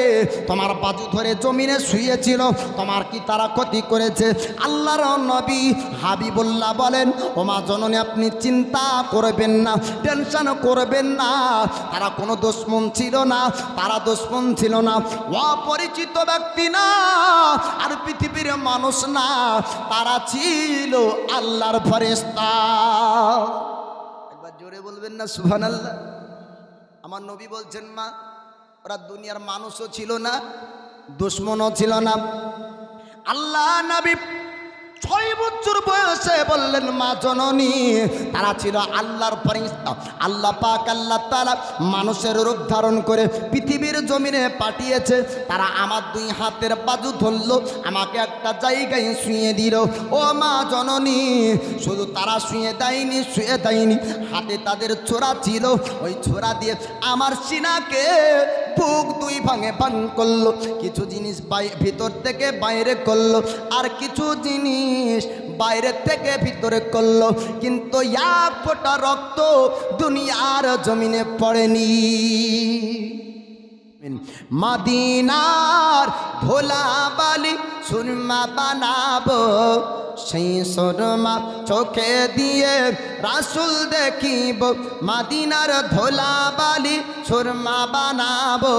তোমার বাজু ধরে জমিনে শুয়েছিল? তোমার কি তারা ক্ষতি করেছে? আল্লাহর নবী হাবিবুল্লাহ বলেন, ও মা জননী, আপনি চিন্তা করবেন না, টেনশন করবেন না, তারা কোনো দুশমন ছিল না, তারা দুশমন ছিল না, অপরিচিত ব্যক্তি না, আর পৃথিবীর মানুষ না, তারা ছিল আল্লাহর ফেরেশতা। একবার জোরে বলবেন না সুবহানাল্লাহ। আমার নবী বলছেন, মা, ওরা দুনিয়ার মানুষও ছিল না, দুশমনও ছিল না। আল্লাহ নবী 6 বছর বয়সে বললেন, মা জননী, তারা ছিল আল্লাহর ফেরেশতা। আল্লাহ পাক আল্লাহ তাআলা মানুষের রূপ ধারণ করে পৃথিবীর জমিনে পাঠিয়েছে। তারা আমার দুই হাতের বাজু ধরলো, আমাকে একটা জায়গায় শুয়ে দিল। ও মা জননী, শুধু তারা শুয়ে দেয়নি, হাতে তাদের ছোরা ছিল, ওই ছোরা দিয়ে আমার সিনাকে বুক দুই ভাঙে ভাঙ করলো। কিছু জিনিস ভিতর থেকে বাইরে করলো, আর কিছু জিনিস বাইরে থেকে ভিতরে করলো, কিন্তু এক ফোঁটা রক্ত দুনিয়ার জমিনে পড়েনি। মদিনার ধোলা বালি সুরমা বানাবো, সেই সুরমা চোখে দিয়ে রাসূল দেখিব। মদিনার ধোলা বালি সুরমা বানাবো,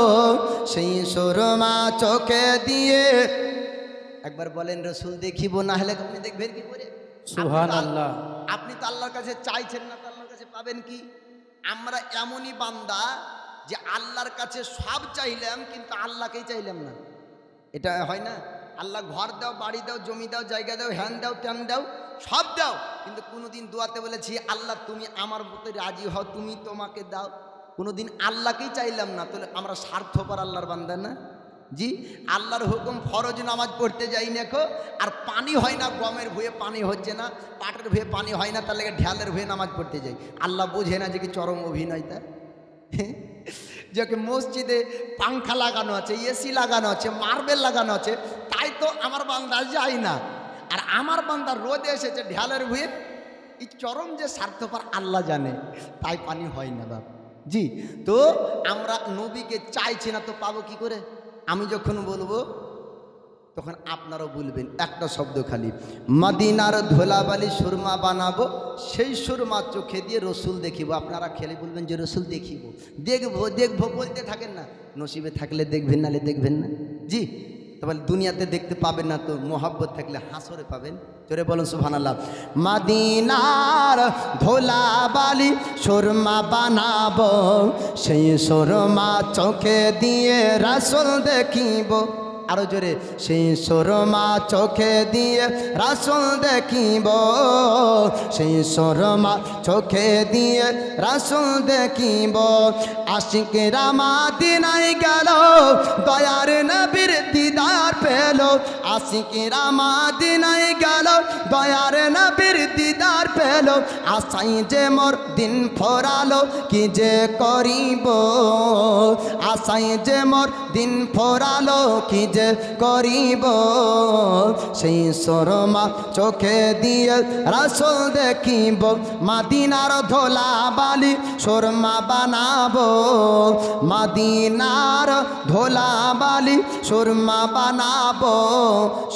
সেই সুরমা চোখে দিয়ে। একবার বলেন, রাসূল দেখিব, না হলে আপনি দেখবেন কি করে? সুবহানাল্লাহ। আপনি তো আল্লাহর কাছে চাইছেন না, তো আল্লাহর কাছে পাবেন কি? আমরা এমনই বান্দা যে আল্লাহর কাছে সব চাইলাম, কিন্তু আল্লাহকেই চাইলাম না। এটা হয় না? আল্লাহ ঘর দাও, বাড়ি দাও, জমি দাও, জায়গা দাও, হ্যান দাও, ত্যান দাও, সব দাও, কিন্তু কোনোদিন দোয়াতে বলেছি, আল্লাহ তুমি আমার মতো রাজি হও, তুমি তোমাকে দাও। কোনোদিন আল্লাহকেই চাইলাম না। তাহলে আমরা স্বার্থপর আল্লাহর বান্দা না? জি, আল্লাহর হুকুম ফরজ নামাজ পড়তে যাই দেখো, আর পানি হয় না, গমের ভুয়ে পানি হচ্ছে না, পাটের ভুয়ে পানি হয় না, তার লেগে ঢালের ভুয়ে নামাজ পড়তে যাই। আল্লাহ বোঝে না যে কি চরম অভিনয় তা? যে মসজিদে পাংখা লাগানো আছে, এসি লাগানো আছে, মার্বেল লাগানো আছে, তাই তো আমার বান্দা যায় না। আর আমার বান্দা রোদে এসেছে ঢালের ভুয়ে এই চরম যে স্বার্থপর আল্লাহ জানে, তাই পানি হয় না বাপ। জি, তো আমরা নবীকে চাইছি না তো পাবো কি করে? আমি যখন বলবো তখন আপনারাও বলবেন একটা শব্দ খালি, মদিনার ধোলাবালি সুরমা বানাবো, সেই সুরমা চোখে দিয়ে রসুল দেখিব। আপনারা খেলে বলবেন যে রসুল দেখিব, দেখবো দেখবো বলতে থাকেন না, নসিবে থাকলে দেখবেন, নালে দেখবেন না। জি, তাহলে দুনিয়াতে দেখতে পাবেন না, তো মোহাব্বত থাকলে হাসরে পাবেন। জোরে বলুন সুবহানাল্লাহ। মদিনার ধোলাবালি সুরমা বানাবো, সেই সুরমা চোখে দিয়ে রাসূল দেখিব। আরো জোরে, সেই সুরমা চোখে দিয়ে রাসূল দেখিব, সেই সুরমা চোখে দিয়ে রাসূল দেখিব। আশিকেরা মদিনায় গেল, দয়ার নবীর দিদার পেল। আশিকেরা মদিনায় গেল, দয়ার নবীর দিদার পেল। আশাই যে মোর দিন ফোরালো, কি যে করিব। আশাই যে মোর দিন ফোরালো, কি যে করিব। সেই সুরমা চোখে দিয়ে রাসূল দেখিব, মদিনার ধোলাবালি সুরমা বানাবো, মদিনার ধোলাবালি সুরমা বানাবো।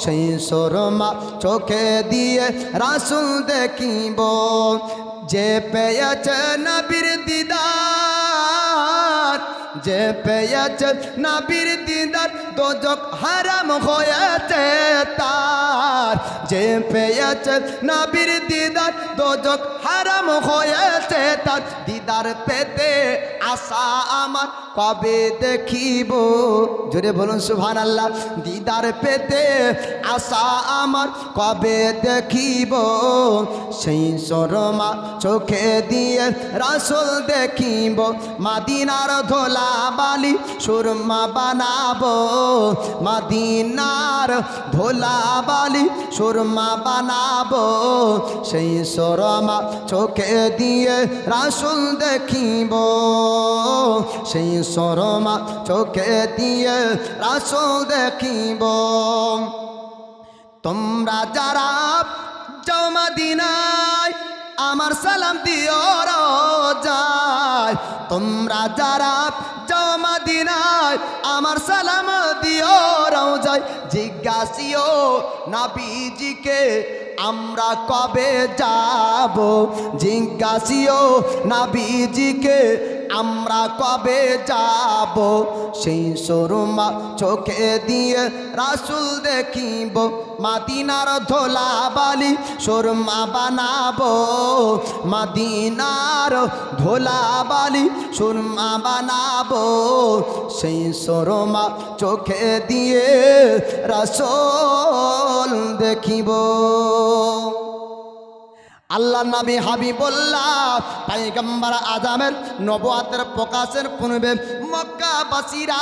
সেই সুরমা চোখে দিয়ে রাসূল দেখিব। যে পেয়েছে নবীর দিদার, যে পেয়েছে নবীর দিদার, দোজখ হারাম হয়েছে তার। যে পেয়েছে নবীর দিদার, দোজখ হারাম হয়েছে তার। দিদার পেতে আশা আমার, কবে দেখিব। জোরে বলুন সুবহানাল্লাহ। দিদার পেতে আশা আমার, কবে দেখিব। সেই সুরমা চোখে দিয়ে রাসূল দেখিব, মদিনার ধোলাবালি সুরমা বানাবো, মদিনার ধোলাবালি সুরমা বানাবো। সেই সুরমা চোখে দিয়ে রাসূল দেখিব, সেই সুরমা চোখে দিয়ে রাসূল দেখিব। তোমরা যারা যাও মদিনায়, আমার সালাম দিও রোজায়। তোমরা যারা যাও মদিনায়, আমার সালাম দিও রোজায়। জিজ্ঞাসিও নবীজিকে, আমরা কবে যাব। জিজ্ঞাসিও নবীজিকে, আমরা কবে যাব। সেই সুরমা চোখে দিয়ে রাসূল দেখিব, মদিনার ধোলাবালি সুরমা বানাবো, মদিনার ধোলাবালি সুরমা বানাবো। সেই সুরমা চোখে দিয়ে রাসূল দেখিব। আল্লাহ নবী হাবিবুল্লাহ পয়গম্বর আজমের নবুয়তের প্রকাশের পূর্বে মক্কাবাসীরা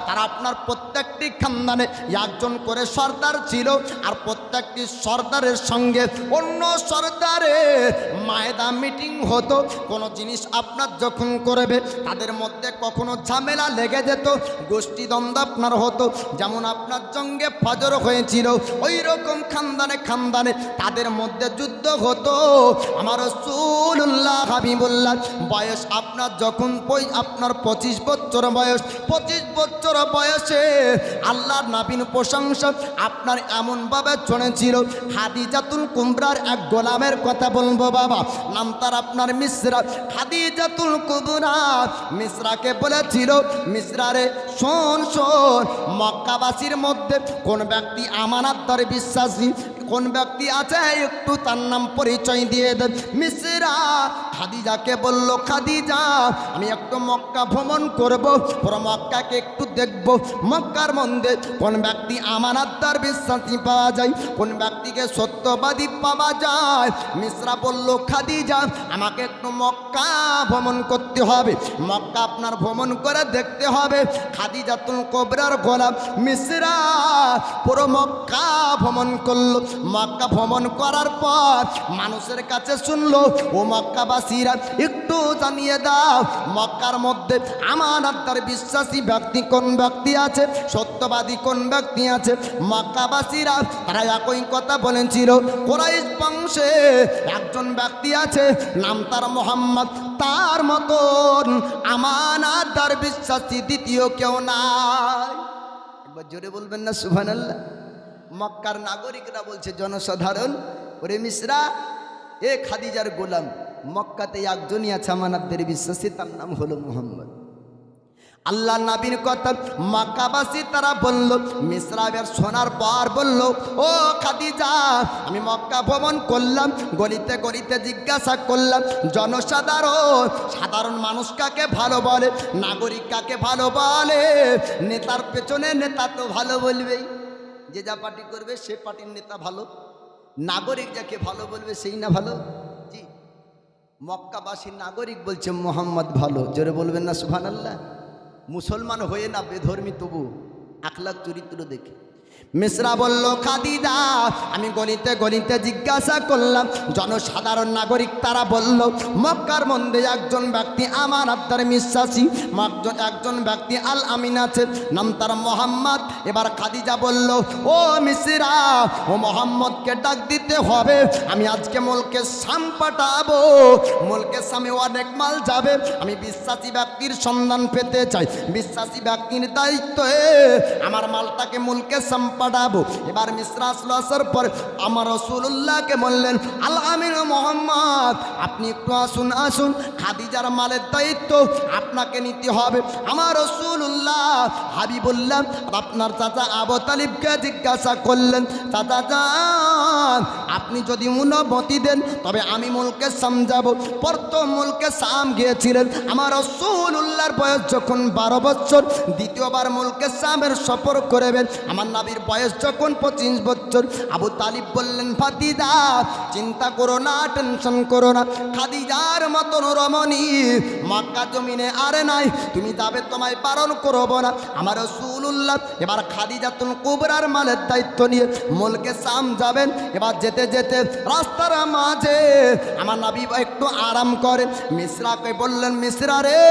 তারা আপনার প্রত্যেকটি খানদানে একজন করে সর্দার ছিল, আর প্রত্যেকটি সর্দারের সঙ্গে অন্য সর্দারের মায়দা মিটিং হতো। কোনো জিনিস আপনার যখন করবে, তাদের মধ্যে কখনো ঝামেলা লেগে যেত, গোষ্ঠী দ্বন্দ্ব আপনার হতো। যেমন আপনার জঙ্গে ফজর হয়েছিল, ওই রকম খানদানে খানদানে তাদের মধ্যে যুদ্ধ হতো। আমার রাসূলুল্লাহ হাবিবুল্লাহ বয়স আপনার যখন আপনার 25 বছর বয়স, 25 বছর বয়সে আল্লাহর নবীর প্রশংসা আপনার এমনভাবে চলেছিল। খাদিজাতুল কুবরার এক গোলামের কথা বলবো বাবা, নাম তার আপনার মিসরা। খাদিজাতুল কুবরা মিসরাকে বলেছিল, মিসরা রে শোন শোন, মক্কাবাসীর মধ্যে কোন ব্যক্তি আমানতদার বিশ্বাসী, কোন ব্যক্তি আছে একটু তার নাম পরিচয় দিয়ে দেন। মিসরা খাদিজাকে বলল, খাদিজা আমি একটু মক্কা ভ্রমণ করব, পুরো মক্কাকে একটু দেখব। মক্কার মধ্যে কোন ব্যক্তি আমানতদার বিশ্বাসী পাওয়া যায়, কোন ব্যক্তিকে সত্যবাদী পাওয়া যায়। মিসরা বলল, খাদিজা আমাকে একটু মক্কা ভ্রমণ করতে হবে, মক্কা আপনার ভ্রমণ করে দেখতে হবে। খাদিজাতুল কুবরার গোলাম মিসরা পুরো মক্কা ভ্রমণ করলো। মক্কা ভ্রমণ করার পর মানুষের কাছে শুনলো, ও মক্কাবাসীরা একটু জানিয়ে দাও মক্কার মধ্যে আমানতদার বিশ্বাসী ব্যক্তি কোন কোন ব্যক্তি আছে, সত্যবাদী কোন ব্যক্তি আছে। মক্কাবাসীরা তারা একই কথা বলেছিল, কুরাইশ বংশে একজন ব্যক্তি আছে, নাম তার মোহাম্মদ, তার মতন আমানতদার বিশ্বাসী দ্বিতীয় কেউ নাই। একবার জোরে বলবেন না সুবহানাল্লাহ। মক্কার নাগরিকরা বলছে জনসাধারণ, ওরে মিসরা, এ খাদিজার গোলাম, মক্কাতে একজনই আছে আমানতদার বিশ্বাসী, তার নাম হলো মুহাম্মদ। আল্লাহ নবীর কথা মক্কাবাসী তারা বলল, মিসরাবের শোনার পর বলল, ও খাদিজা, আমি মক্কা ভ্রমণ করলাম, গলিতে গলিতে জিজ্ঞাসা করলাম সাধারণ মানুষ কাকে ভালো বলে, নাগরিক কাকে ভালো বলে। নেতার পেছনে নেতা তো ভালো বলবেই, যে যা পার্টি করবে সে পার্টির নেতা ভালো, নাগরিক যাকে ভালো বলবে সেই না ভালো। জি, মক্কাবাসী নাগরিক বলছে মোহাম্মদ ভালো, জোরে বলবেন না সুবহানাল্লাহ। মুসলমান হয়ে না বেধর্মী, তবু আখলাক চরিত্র দেখে। মিসরা বলল, খাদিজা, আমি গলিতে গলিতে জিজ্ঞাসা করলাম জনসাধারণ নাগরিক, তারা বলল মক্কার মধ্যে একজন ব্যক্তি আমানতদার বিশ্বাসী, একজন ব্যক্তি আল আমিন আছে, নাম তার মোহাম্মদ। এবার খাদিজা বলল, ও মিসরা, ও মোহাম্মদকে ডাক দিতে হবে, আমি আজকে মুলকে শাম পাঠাবো, মুলকে শামে অনেক মাল যাবে, আমি বিশ্বাসী ব্যক্তির সন্ধান পেতে চাই, বিশ্বাসী ব্যক্তির দায়িত্বে আমার মালটাকে মুলকে শাম পাঠাবো। এবার মিসরা আসলো, আসার পর আমার রাসূলুল্লাহকে বললেন, আল আমিন মোহাম্মদ, আপনি একটু আসুন আসুন, খাদিজার মালের দায়িত্ব আপনাকে নিতে হবে। আমার রাসূলুল্লাহ হাবিবুল্লাহ আপনার চাচা আবু তালিবকে জিজ্ঞাসা করলেন, চাচা যান, আপনি যদি অনুমতি দেন তবে আমি মুলকে শাম যাব। প্রথম মুলকে শাম গিয়েছিলেন আমার রাসূলুল্লাহর বয়স যখন 12 বছর, দ্বিতীয়বার মুলকে শামের সফর করবেন আমার নবীর বয়স যখন 25 বছর। আবু তালিব বললেন, ফাতিদা, চিন্তা করো না, টেনশন করো না, খাদিজার মতন রমণী মক্কা জমিনে আরে নাই, তুমি যাবে, তোমায় বারণ করবো না। আমার রাসূলুল্লাহ এবার খাদিজাতুল কুবরার মালের দায়িত্ব নিয়ে মুলকে শাম যাবেন। এবার যেতে যেতে রাস্তার মাঝে আমার নবী একটু আরাম করেন। মিসরাকে বললেন, মিসরা রে,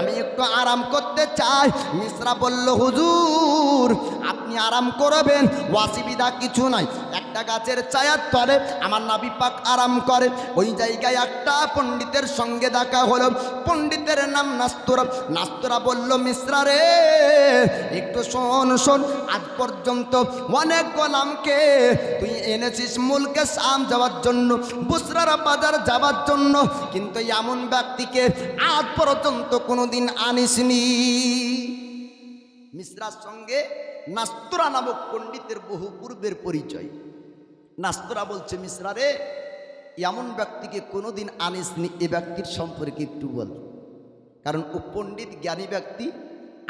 আমি একটু আরাম করতে চাই। মিসরা বলল, হুজুর আপনি আরাম করবেন, অসুবিধা কিছু নাই, একটা গাছের ছায়ার তলে আমার নবী পাক আরাম করে। ওই জায়গায় একটা পণ্ডিতের সঙ্গে দেখা হলো, পণ্ডিতের নাম নাস্তুরা। নাস্তুরা বলল, মিসরা রে, একটু শোন শোন, আজ পর্যন্ত অনেক গোলামকে তুই এনেছিস মুলকে শাম যাওয়ার জন্য, বুসরার বাজার যাওয়ার জন্য, কিন্তু এমন ব্যক্তিকে আজ পর্যন্ত কোনোদিন আনিসনি। মিসরার সঙ্গে নাস্তুরা নামক পণ্ডিতের বহু পূর্বের পরিচয়। নাস্তুরা বলছে, মিসরা রে, এমন ব্যক্তিকে কোনোদিন আনিসনি, এ ব্যক্তির সম্পর্কে একটু বল। কারণ ও পণ্ডিত জ্ঞানী ব্যক্তি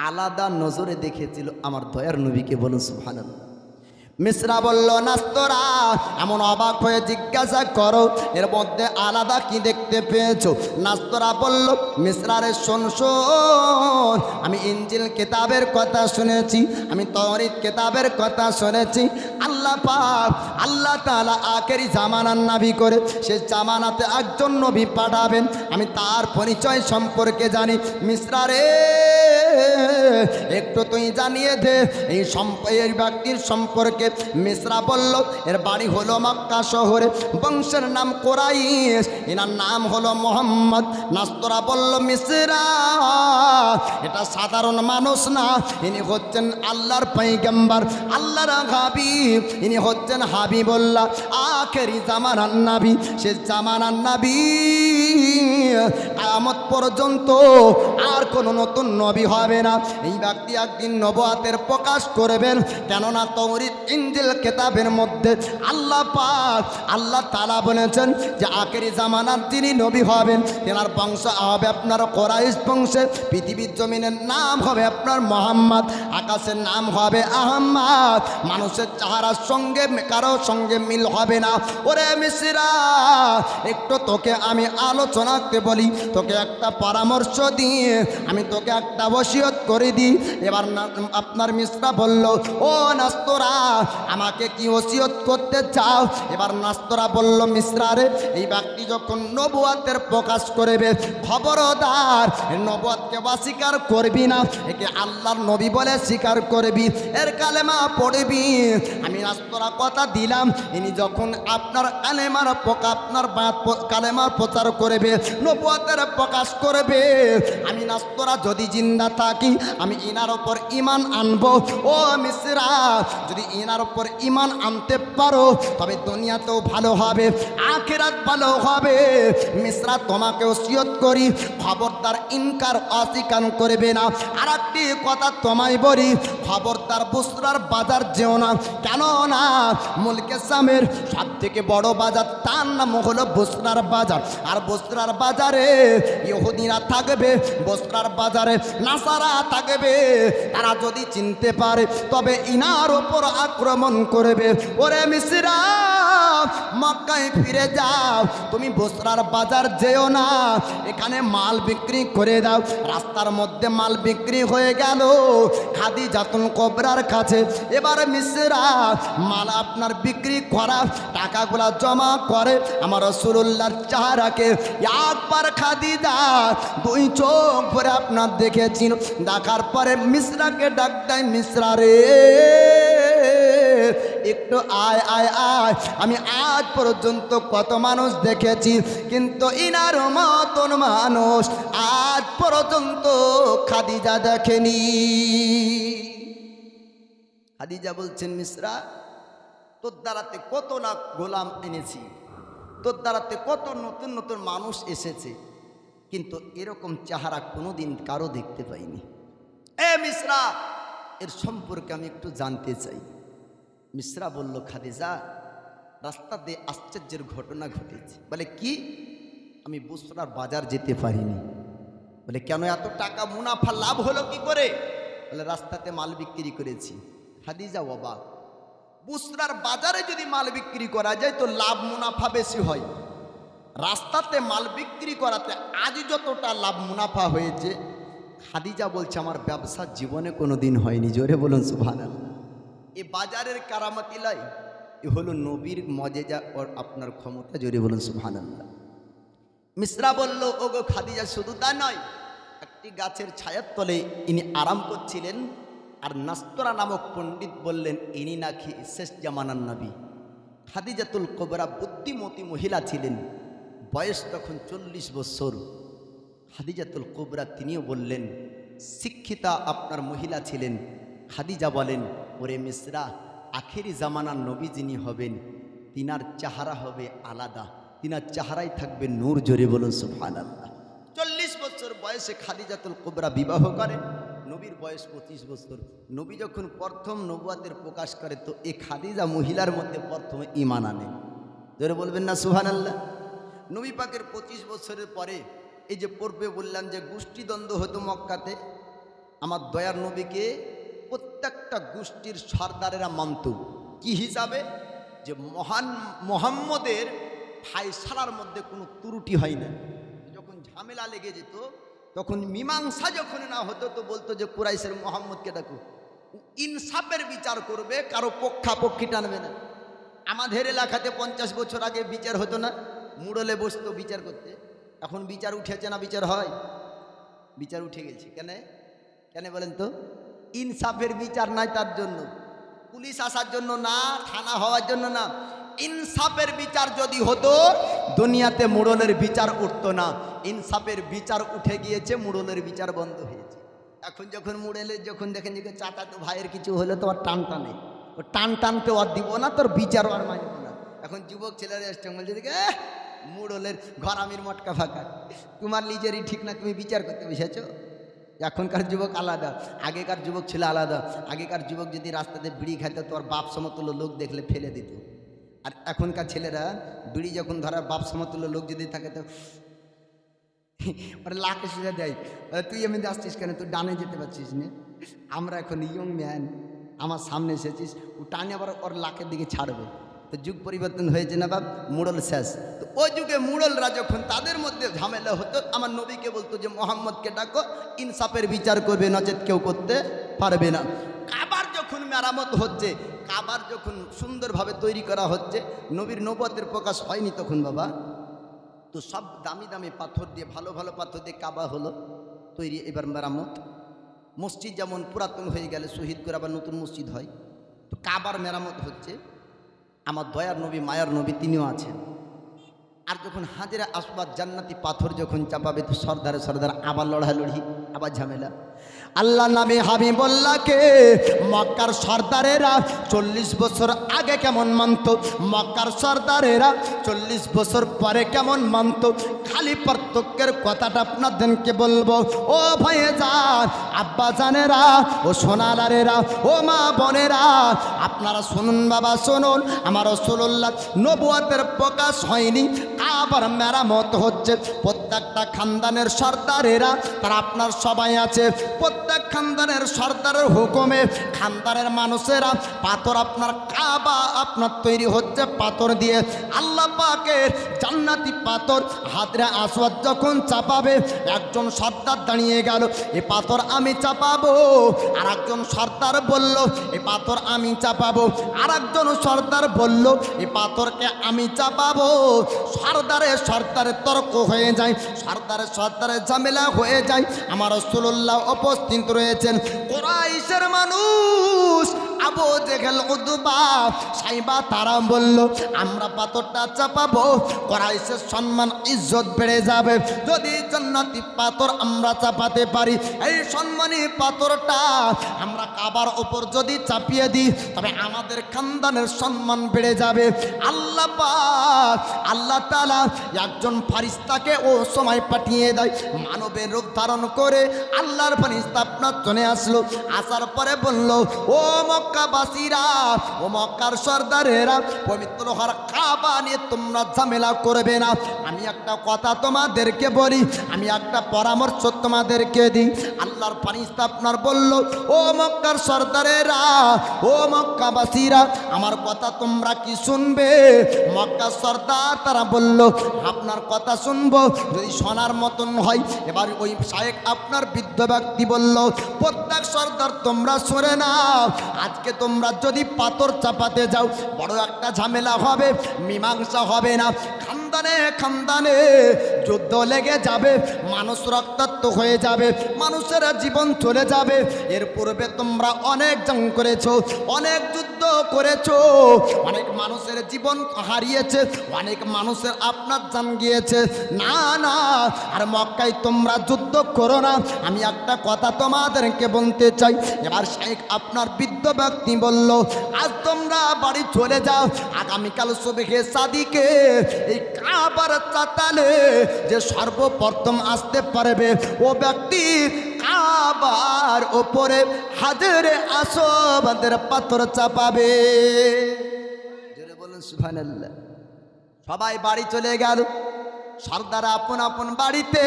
আলাদা নজরে দেখেছিল আমার দয়ার নবীকে, বলুন সুবহানাল্লাহ। মিসরা বলল, নাস্তরা, এমন অবাক হয়ে জিজ্ঞাসা করো, এর মধ্যে আলাদা কি দেখতে পেয়েছো? নাস্তরা বলল, মিসরারে শোন শোন, আমি ইনজিল কিতাবের কথা শুনেছি, আমি তাওরাত কিতাবের কথা শুনেছি। আল্লাহ পাক, আল্লাহ তাআলা আখেরি জামানার নবী করে সে জামানাতে একজন নবী পাঠাবেন, আমি তার পরিচয় সম্পর্কে জানি। মিসরারে, একটু তুই জানিয়ে দে এই ব্যক্তির সম্পর্কে। মিসরা বলল, এর বাড়ি হলো মক্কা শহরে, বংশের নাম কুরাইশ, এনার নাম হলো মোহাম্মদ। নাস্তরা বলল, মিসরা, এটা সাধারণ মানুষ না, ইনি হচ্ছেন আল্লাহর পয়গম্বর, আল্লাহর হাবিব, ইনি হচ্ছেন হাবিবুল্লাহ, আখেরি জামানার নবী। সে জামানার নবী কিয়ামত পর্যন্ত আর কোনো নতুন নবী হবে না। এই ব্যক্তি একদিন নবুয়াতের প্রকাশ করবেন, কেননা তাওরাত ইনজিল কিতাবের মধ্যে আল্লাহ পাক, আল্লাহ তাআলা বলেছেন যে আখেরি জামানার যিনি নবী হবেন, তেনার বংশ হবে আপনার কুরাইশ বংশে, পৃথিবীর জমিনের নাম হবে আপনার মোহাম্মদ, আকাশের নাম হবে আহমদ, মানুষের চেহারার সঙ্গে কারোর সঙ্গে মিল হবে না। ওরে মিসরা, একটু তোকে আমি আলোচনাতে বলি, তোকে একটা পরামর্শ দিয়ে আমি তোকে একটা ওসিয়ত করে দিই। এবার আপনার মিসরা বলল, ও নাস্তরা, আমাকে কি ওসিয়ত করতে চাও? এবার নাস্তরা বলল, মিশ্রা রে, এই ব্যক্তি যখন নবুয়াতের প্রকাশ করবে, খবরদার নবুয়াতকে অস্বীকার করবি না, একে আল্লাহর নবী বলে স্বীকার করবি, এর কালেমা পড়বি। আমি নাস্তরা কথা দিলাম, ইনি যখন আপনার কালেমার কালেমার প্রচার করবে, নবুয়াতের প্রকাশ করবে, আমি নাস্তরা যদি জিন্দা থাকি আমি ইনার ওপর ঈমান আনবো। ও মিশ্রা, যদি ইনার ওপর ঈমান আনতে পারো তবে দুনিয়াতেও ভালো হবে, আখিরাত ভালো হবে। মিশ্রা, তোমাকে ওসিয়ত করি, খবরদার ইনকার অস্বীকার করবে না। আর একটি কথা তোমায় বলি, খবরদার বুসরার বাজার যেও না, কেন না মুলকে সামের সব থেকে বড় বাজার, তার নাম হলো বুসরার বাজার। আর বুসরার বাজারে ইহুদিরা থাকবে, বুসরার বাজারে নাসারা থাকবে। তারা যদি চিনতে পারে তবে ইনার ওপর আক্রমণ করবে। ওরে মিশ্রা, মক্কায় ফিরে যাও, তুমি বুসরার বাজার যেও না, এখানে মাল বিক্রি করে দাও। রাস্তার মধ্যে মাল বিক্রি হয়ে গেল খাদিজাতুল কুবরার কাছে। এবার মিশ্রা মাল আপনার বিক্রি করা টাকাগুলা জমা করে আমার রাসূলুল্লাহর চেহারাকে একবার খাদিজা দুই চোখ ভরে আপনার দেখেছি, দেখার পরে মিশ্রাকে ডাক দেয়, মিশ্রা রে, একটু আয় আয় আয়। আমি আজ পর্যন্ত কত মানুষ দেখেছি, কিন্তু ইনার মতন মানুষ আজ পর্যন্ত খাদিজা দেখেনি। খাদিজা বলছেন, মিশ্রা, তোর দ্বারাতে কত না গোলাম এনেছি, তোর দ্বারাতে কত নতুন নতুন মানুষ এসেছে, কিন্তু এরকম চেহারা কোনোদিন কারো দেখতে পাইনি। এ মিশ্রা, এর সম্পর্কে আমি একটু জানতে চাই। মিশ্রা বলল, খাদিজা, রাস্তা দিয়ে আশ্চর্যের ঘটনা ঘটেছে। বলে কি? আমি বুসরার বাজার যেতে পারিনি। বলে কেন? এত টাকা মুনাফা লাভ হলো কি করে? বলে রাস্তাতে মাল বিক্রি করেছি। খাদিজা অবাক, বুসরার বাজারে যদি মাল বিক্রি করা যায় তো লাভ মুনাফা বেশি হয়, রাস্তাতে মাল বিক্রি করাতে আজ যতটা লাভ মুনাফা হয়েছে, খাদিজা বলছে আমার ব্যবসার জীবনে কোনো দিন হয়নি। জোরে বলুন সুবহানাল্লাহ। এ বাজারের কারামতি লাই, এ হলো নবীর মজেজা ওর আপনার ক্ষমতা। জোরে বলুন সুবহানাল্লাহ। মিশ্রা বলল, ওগো খাদিজা, শুধু তা নয়, একটি গাছের ছায়ার তলে ইনি আরাম করছিলেন, আর নাস্তরা নামক পণ্ডিত বললেন ইনি নাকি শেষ জামানার নবী। খাদিজাতুল কুবরা বুদ্ধিমতী মহিলা ছিলেন, বয়স তখন 40 বছর। খাদিজাতুল কুবরা তিনিও বললেন, শিক্ষিতা আপনার মহিলা ছিলেন। খাদিজা বলেন, ওরে মিশ্রা, আখেরি জামানার নবী যিনি হবেন তিনার চেহারা হবে আলাদা, তিনার চেহারাই থাকবে নূর। জোরে বলুন সুবহানাল্লাহ। 40 বছর বয়সে খাদিজাতুল কুবরা বিবাহ করেন, নবীর বয়স 25 বছর। নবী যখন প্রথম নবুয়াতের প্রকাশ করে তো এই খাদিজা মহিলার মধ্যে প্রথমে ঈমান আনেন। জোরে বলবেন না সুবহানাল্লাহ। নবী পাকের 25 বছরের পরে এই যে পূর্বে বললাম যে গোষ্ঠীদ্বন্দ্ব হতো মক্কাতে, আমার দয়ার নবীকে প্রত্যেকটা গোষ্ঠীর সর্দারেরা মানত। কি হিসাবে? যে মহান মুহাম্মদের ফায়সালার মধ্যে কোনো ত্রুটি হয় না। যখন ঝামেলা লেগে যেত, তখন মীমাংসা যখন না হতো তো বলতো যে কুরাইশের মুহাম্মদকে ডাকো, ইনসাফের বিচার করবে, কারো পক্ষাপক্ষি টানবে না। আমাদের এলাকাতে 50 বছর আগে বিচার হতো না, মুড়লে বসতো বিচার করতে। এখন বিচার উঠেছে না? বিচার হয়? বিচার উঠে গেছে। কেন? কেন বলেন তো? ইনসাফের বিচার নাই, তার জন্য। পুলিশ আসার জন্য না, থানা হওয়ার জন্য না। ইনসাফের বিচার যদি হতো দুনিয়াতে মুড়লের বিচার উঠতো না। ইনসাফের বিচার উঠে গিয়েছে, মুড়লের বিচার বন্ধ হয়েছে। এখন যখন মুড়লের যখন দেখেন যে চাচাতো ভাইয়ের কিছু হলে তো আর টান টানে, ও টান টানতে আর দিব না, তোর বিচারও আর মানব না। এখন যুবক ছেলেরা এসছে বলছে দেখে মুড়লের ঘরামির মটকা ফাঁকা, তোমার নিজেরই ঠিক না, তুমি বিচার করতে বসেছো। এখনকার যুবক আলাদা, আগেকার যুবক ছিল আলাদা। আগেকার যুবক যদি রাস্তাতে বিড়ি খাইতো তোর বাপ সমতুল্য লোক দেখলে ফেলে দিত। আর এখনকার ছেলেরা বিড়ি যখন ধরার বাপ সমতুল্য লোক যদি থাকে তো ওরা লাখ এসে দেয়, তুই এমনি আসছিস কেন, তুই ডানে যেতে পারছিস না। আমরা এখন ইয়ং ম্যান, আমার সামনে এসেছিস, ও টানে আবার ওর লাখের দিকে ছাড়বে। তো যুগ পরিবর্তন হয়েছে না বাপ, মুড়ল শেষ। তো ওই যুগে মুড়লরা যখন তাদের মধ্যে ঝামেলা হতো, আমার নবীকে বলতো যে মোহাম্মদকে ডাকো, ইনসাফের বিচার করবে, নচেত কেউ করতে পারবে না। আবার যখন যখন মেরামত হচ্ছে, কাবার যখন সুন্দরভাবে তৈরি করা হচ্ছে, নবীর নবুয়তের প্রকাশ হয়নি তখন বাবা। তো সব দামি দামি পাথর দিয়ে, ভালো ভালো পাথর দিয়ে কাবা হলো তৈরি। এবার মেরামত, মসজিদ যেমন পুরাতন হয়ে গেলে শহীদ করে আবার নতুন মসজিদ হয়, তো কাবার মেরামত হচ্ছে। আমার দয়ার নবী, মায়ার নবী, তিনিও আছেন। আর যখন হাজেরা আসবাদ জান্নাতি পাথর যখন চাপাবে, তো সর্দারে সর্দার আবার লড়ালড়ি, আবার ঝামেলা। আল্লাহ নামে হাবিবুল্লাহকে মক্কার সর্দারেরা 40 বছর আগে কেমন মানত, মক্কার সর্দারেরা 40 বছর পরে কেমন মানত, খালি পার্থক্যের কথাটা আপনাদেরকে বলবো। ও ভাইজান, আব্বা জানেরা, ও সোনালারেরা, ও মা বোনেরা, আপনারা শুনুন বাবা, শুনুন। আমার রাসূলুল্লাহ নবুয়তের প্রকাশ হয়নি, আবার মেরামত হচ্ছে। প্রত্যেকটা খানদানের সর্দারেরা, তারা আপনার সবাই আছে, প্রত্যেক খানদানের সর্দারের হুকুমে খানদানের মানুষেরা পাথর, আপনার কাবা আপনার তৈরি হচ্ছে পাথর দিয়ে। আল্লাহ পাকের জান্নাতি পাথর হাজরে আসওয়াদ যখন চাপাবে, একজন সর্দার দাঁড়িয়ে গেল, এ পাথর আমি চাপাবো। আর একজন সর্দার বলল, এ পাথর আমি চাপাবো। আর একজন সর্দার বলল, এ পাথরকে আমি চাপাবো। সর্দারে তর্ক হয়ে যায়, সর্দারে ঝামেলা হয়ে যায়। আমার রাসূলুল্লাহ উপস্থিত রয়েছেন। কুরাইশের মানুষ আবু জেহেল, উতবা, সাইবা, তারা বলল, আমরা পাথরটা চাপাবো, কুরাইশের সম্মান ইজ্জত বেড়ে যাবে। যদি জান্নাতি পাথর আমরা চাপাতে পারি, এই সম্মানী পাথরটা আমরা কাবার উপর যদি চাপিয়ে দিই, তবে আমাদের খানদানের সম্মান বেড়ে যাবে। আল্লাহ পাক, আল্লাহ তাআলা একজন ফারিস্তাকে ও সময় পাঠিয়ে দেয়, মানবের রূপ ধারণ করে আল্লাহর ফারিস্তা আপনার চলে আসলো। আসার পরে বলল, ও মক্কাবাসীরা, ও মক্কার সর্দারেরা, পবিত্র হওয়ার কাবা নিয়ে তোমরা ঝামেলা করবে না। আমি একটা কথা তোমাদেরকে বলি, আমি একটা পরামর্শ তোমাদেরকে দিই। আল্লাহর ফারিস্তা আপনার বলল, ও মক্কার সর্দারেরা, ও মক্কাবাসীরা, আমার কথা তোমরা কি শুনবে? মক্কার সর্দার তারা বলল, আপনার কথা শুনবো, যদি শোনার মতন হয়। এবার ওই শায়েখ আপনার বৃদ্ধ ব্যক্তি বলল, প্রত্যেক সর্দার তোমরা শুনে নাও, আজকে তোমরা যদি পাথর চাপাতে যাও, বড় একটা ঝামেলা হবে, মীমাংসা হবে না। খানদানে খানদানে যুদ্ধ লেগে যাবে, মানুষ রক্তাক্ত হয়ে যাবে, মানুষের জীবন চলে যাবে। এর পূর্বে তোমরা অনেক জং করেছো, অনেক যুদ্ধ করেছো, অনেক মানুষের জীবন হারিয়েছে, অনেক মানুষের আপনার জান গিয়েছে। না না, আর মক্কায় তোমরা যুদ্ধ করো না। আমি একটা কথা তোমাদেরকে বলতে চাই। এবার শেখ আপনার বৃদ্ধ ব্যক্তি বলল, আজ তোমরা বাড়ি চলে যাও, আগামীকাল সুবহে সাদিকে এই কাবার চাতালে যে সর্বপ্রথম আসতে পারবে, ও ব্যক্তি কাবার ওপরে হাজরে আসওয়াদের পাথর চাপাবে। জোরে বলুন সুবহানাল্লাহ। সবাই বাড়ি চলে গেল, সর্দার আপন আপন বাড়িতে।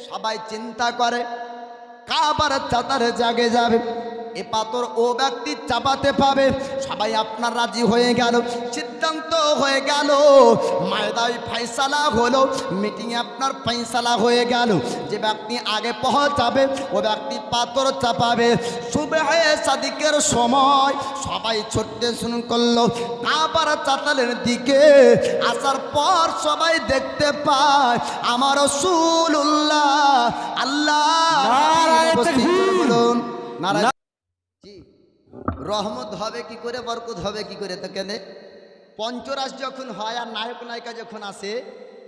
সবাই চিন্তা করে কাবার চাতারে জাগে যাবে, এ পাথর ও ব্যক্তি চাপাতে পাবে। সবাই আপনার রাজি হয়ে গেল, সিদ্ধান্ত হয়ে গেল, ময়দানে ফয়সালা হলো, মিটিংয়ে আপনার ফয়সালা হয়ে গেল। যে ব্যক্তি আগে পৌঁছাবে, ও ব্যক্তি পাথর চাপাবে। সুবহে সাদিকের সময় সবাই ছুটতে শুরু করলো কাবার চাতালের দিকে। আসার পর সবাই দেখতে পায় আমার রাসূলুল্লাহ। আল্লাহ বলুন নারায়ণ। রহমত হবে কি করে, বরকত হবে কি করে? তো কেন পঞ্চরাস যখন হয় আর নায়ক নায়িকা যখন আসে,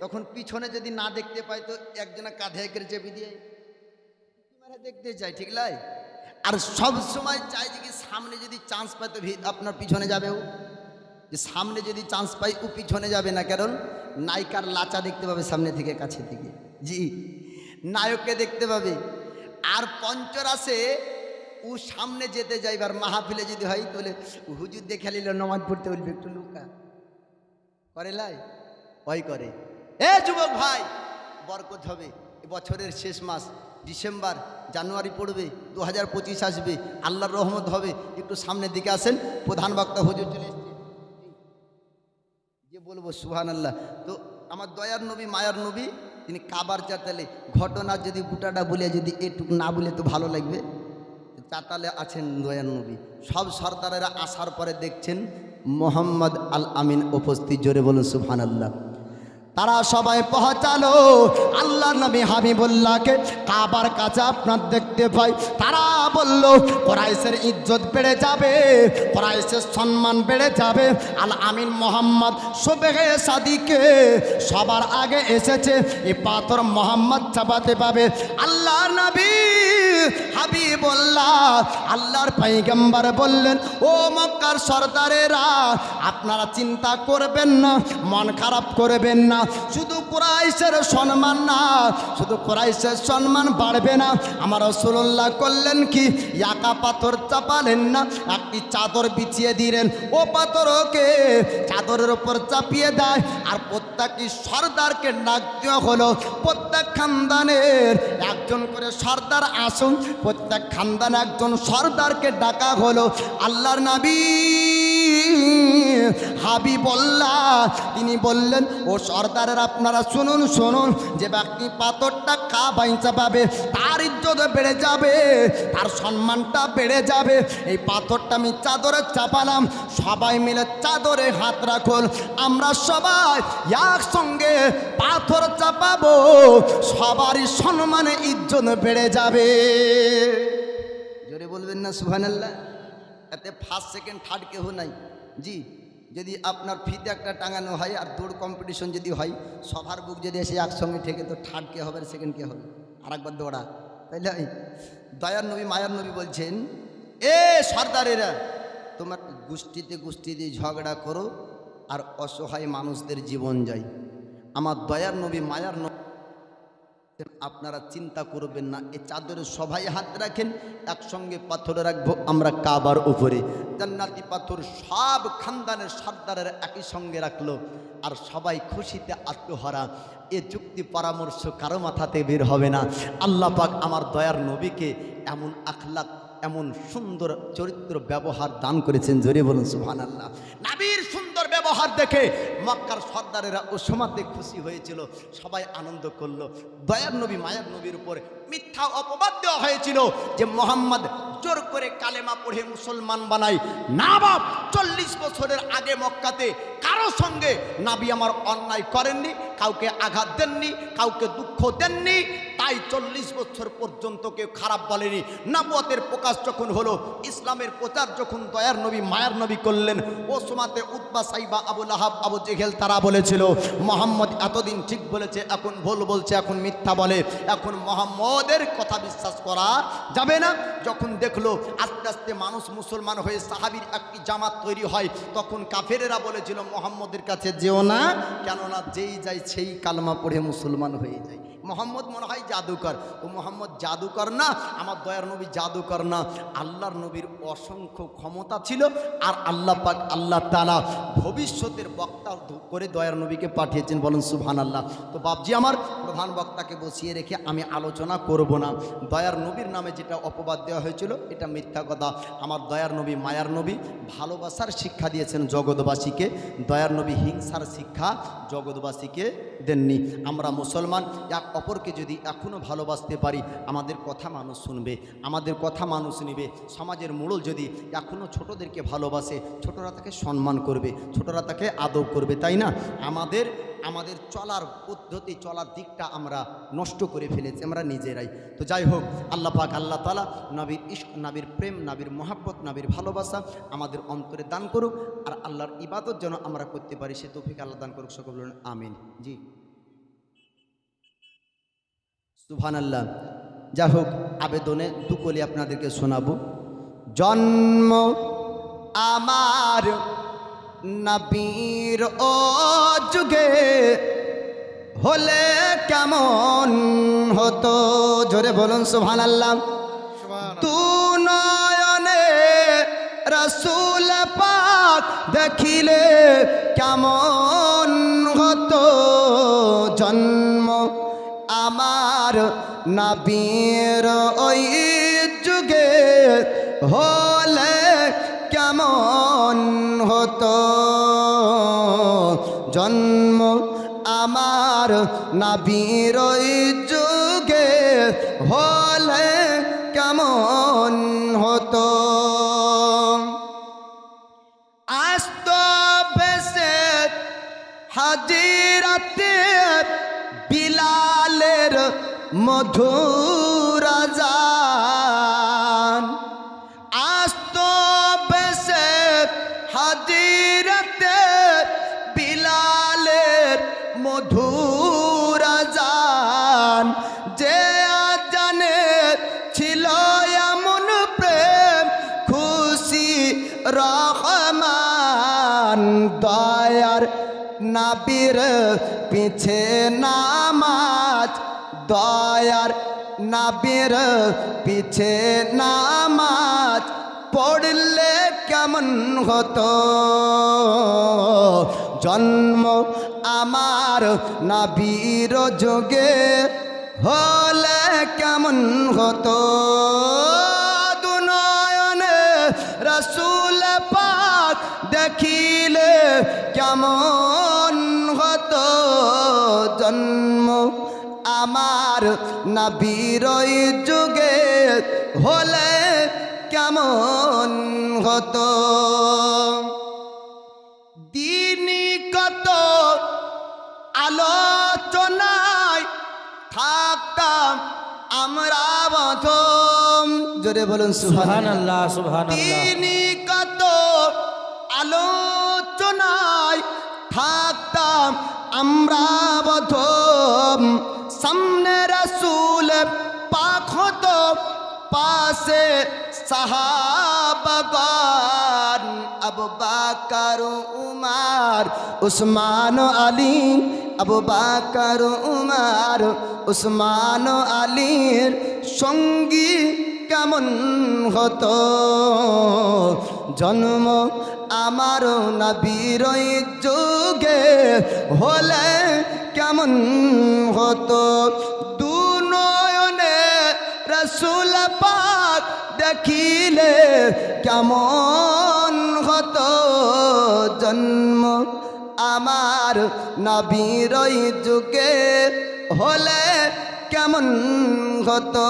তখন পিছনে যদি না দেখতে পায়, তো একজনা কাঁধে করে চেপে দিয়ে দেখতে চাই, ঠিক লাই? আর সব সময় চাই যে কি সামনে যদি চান্স পায়, তো আপনার পিছনে যাবেও। যে সামনে যদি চান্স পাই, ও পিছনে যাবে না, কারণ নায়িকার লাচা দেখতে পাবে সামনে থেকে, কাছে থেকে। জি, নায়ককে দেখতে পাবে। আর পঞ্চরাসে ও সামনে যেতে যাইবার, মাহফিলে যদি হয়, তাহলে হুজুর দেখে নিল নামাজ পড়তে বলবে, একটু লুকা করে লাই, ওই করে। এ যুবক ভাই, বরকত হবে। বছরের শেষ মাস ডিসেম্বর, জানুয়ারি পড়বে, 2025 আসবে, আল্লাহর রহমত হবে। একটু সামনের দিকে আসেন, প্রধান বক্তা হুজুর চলে এসছে, যে বলবো সুবহানাল্লাহ। তো আমার দয়ার নবী, মায়ার নবী, তিনি কাবার চাতালে ঘটনা যদি গোটাটা বলে, যদি এটুকু না বলে তো ভালো লাগবে, চাতালে আছেন দয়ার নবী। সব সর্দারেরা আসার পরে দেখছেন মোহাম্মদ আল আমিন উপস্থিত। জোরে বলুন সুবহানাল্লাহ। তারা সবাই পৌঁছালো আল্লাহ নবী হাবিবুল্লাহকে কাবার কাছে আপনার দেখতে পাই। তারা বলল কুরাইশের ইজ্জত বেড়ে যাবে, কুরাইশের সম্মান বেড়ে যাবে। আল আমিন মোহাম্মদ সুবহে সাদিকে সবার আগে এসেছে, এই পাথর মোহাম্মদ চাপাতে পাবে। আল্লাহ নবী হাবিবুল্লাহ আল্লাহর পয়গম্বর বললেন, ও মক্কার সর্দারেরা আপনারা চিন্তা করবেন না, মন খারাপ করবেন না। শুধু কুরাইশের সম্মান না, শুধু কুরাইশের সম্মান বাড়বে না, আমার রাসূলুল্লাহ করলেন কি, একা পাথর চাপালেন না, একটি চাদর বিছিয়ে দিলেন। ও পাথরকে চাদরের উপর চাপিয়ে দেয় আর প্রত্যেকটি সর্দারকে ডাক দেওয়া হলো। প্রত্যেক খানদানের একজন করে সর্দার আসুন, প্রত্যেক খানদানে একজন সর্দারকে ডাকা হলো। আল্লাহর নবী হাবিবুল্লাহ তিনি বললেন, ও সর্দারের আপনারা শুনুন শুনুন, যে ব্যক্তি পাথরটা কাবায় চাপাবে তার ইজ্জত বেড়ে যাবে, তার সম্মানটা বেড়ে যাবে। এই পাথরটা আমি চাদরে চাপালাম, সবাই মিলে চাদরে হাত রাখুন, আমরা সবাই একসঙ্গে পাথর চাপাবো, সবারই সম্মানে ইজ্জত বেড়ে যাবে। জোরে বলবেন না সুবহানাল্লাহ। এতে ফার্স্ট সেকেন্ড থার্ড কেউ নাই। জি, যদি আপনার ফিতে একটা টাঙানো হয় আর দৌড় কম্পিটিশন যদি হয়, সবার বুক যদি এসে একসঙ্গে ঠেকে, তো থার্ড কে হবে, সেকেন্ড কে হবে? আর একবার দৌড়া, তাইলে দয়ার নবী মায়ার নবী বলছেন, এ সর্দারেরা তোমার গোষ্ঠীতে ঝগড়া করো আর অসহায় মানুষদের জীবন যায়। আমার দয়ার নবী মায়ার নবী আপনারা চিন্তা করবেন না, এই চাদরে সবাই হাত রাখেন, একসঙ্গে পাথর রাখবো আমরা কাবার উপরে। জান্নাতি পাথর সব খানদানের সর্দারের একই সঙ্গে রাখলো আর সবাই খুশিতে আত্মহারা। এ যুক্তি পরামর্শ কারো মাথাতে বের হবে না। আল্লাহ পাক আমার দয়ার নবীকে এমন আখলাক, এমন সুন্দর চরিত্র ব্যবহার দান করেছেন। জোরে বলুন সুবহানাল্লাহ। নবীর সুন্দর ব্যবহার দেখে মক্কার সর্দারেরা ও সমাতে খুশি হয়েছিল, সবাই আনন্দ করলো। দয়ার নবী মায়ার নবীর উপরে মিথ্যা অপবাদ দেওয়া হয়েছিল যে মোহাম্মদ জোর করে কালেমা পড়ে মুসলমান বানাই। না বাপ, 40 বছরের আগে মক্কাতে কারো সঙ্গে নবী আমার অন্যায় করেননি, কাউকে আঘাত দেননি, কাউকে দুঃখ দেননি, তাই 40 বছর পর্যন্ত কেউ খারাপ বলেনি। নবুয়তের প্রকাশ যখন হলো, ইসলামের প্রচার যখন দয়ার নবী মায়ার নবী করলেন, ও সময়তে উতবা সাইবা আবু লাহাব আবু জেহেল তারা বলেছিল মোহাম্মদ এতদিন ঠিক বলেছে, এখন ভুল বলছে, এখন মিথ্যা বলে, এখন মোহাম্মদের কথা বিশ্বাস করা যাবে না। যখন দেখলো আস্তে আস্তে মানুষ মুসলমান হয়ে সাহাবীর একটি জামাত তৈরি হয়, তখন কাফেরেরা বলেছিল মোহাম্মদের কাছে যেও না, কেননা যেই যায় সেই কালমা পড়ে মুসলমান হয়ে যায়। মোহাম্মদ মনে হয় জাদুকর, ও মোহাম্মদ জাদুকর না, আমার দয়ার নবী জাদুকর না। আল্লাহর নবীর অসংখ্য ক্ষমতা ছিল, আর আল্লাহ পাক আল্লাহ তাআলা ভবিষ্যতের বক্তা করে দয়ার নবীকে পাঠিয়েছেন। বলুন সুবহানাল্লাহ। তো বাপজি আমার প্রধান বক্তাকে বসিয়ে রেখে আমি আলোচনা করব না। দয়ার নবীর নামে যেটা অপবাদ দেওয়া হয়েছিল এটা মিথ্যা কথা। আমার দয়ার নবী মায়ার নবী ভালোবাসার শিক্ষা দিয়েছেন জগৎবাসীকে, দয়ার নবী হিংসার শিক্ষা জগৎবাসীকে দেননি। আমরা মুসলমান এক অপরকে যদি এখনও ভালোবাসতে পারি, আমাদের কথা মানুষ শুনবে, আমাদের কথা মানুষ নেবে। সমাজের মোড়ল যদি এখনও ছোটদেরকে ভালোবাসে, ছোটরা তাকে সম্মান করবে, ছোটরা তাকে আদব করবে, তাই না? আমাদের চলার পদ্ধতি, চলার দিকটা আমরা নষ্ট করে ফেলেছি আমরা নিজেরাই। তো যাই হোক, আল্লাহ পাক আল্লাহ তাআলা নবীর ইশক, নবীর প্রেম, নবীর মহাব্বত, নবীর ভালোবাসা আমাদের অন্তরে দান করুক, আর আল্লাহর ইবাদত যেন আমরা করতে পারি সে তৌফিক আল্লাহ দান করুক। সকল বলুন আমিন। জি সুবহানাল্লাহ। যাই হোক, আবেদনে দুকলি আপনাদেরকে শোনাবো। জন্ম আমার নবীর ও যুগে হলে কেমন হতো, জোরে বলুন সুবহানাল্লাহ। তু নয়নে রাসূল পাক দেখিলে কেমন হতো, জন্ম আমার নবীর ওই যুগে হলে কেমন হতো, জন্ম আমার নবীর ওই যুগে হলে কেমন হতো। মধুর আযান আসত বেশে হাজিরাতে বিলালের মধুর আযান যে আজানে ছিল এমন প্রেম খুশি রহমান দয়ার নাবির পিছে নামাজ দয়ার নাবির পিছে নামাজ পড়লে কেমন হতো জন্ম আমার নাবির যোগে হলে কেমন হতো দুনয়নে রসুল পাক দেখিলে কেমন হতো জন্ম আমার নবীর যুগে হলে কেমন হতো দিনই কত আলোচনায় থাকতাম আমরা প্রথম জোরে বলুন সুবহানাল্লাহ সুবহানাল্লাহ দিনই কত আলোচনায় থাকতাম আমরা প্রথম সামনে রাসূল পাক হতো পাশে সাহাবাগণ আবু বকর উমর উসমান আলী আবু বকর উমর উসমান আলীর সঙ্গী কেমন হতো জন্ম আমার নবীর যুগে হলে কেমন হতো দুনয়নে রসুল পাক দেখিলে কেমন হতো জন্ম আমার নবীর যুগে হলে কেমন হতো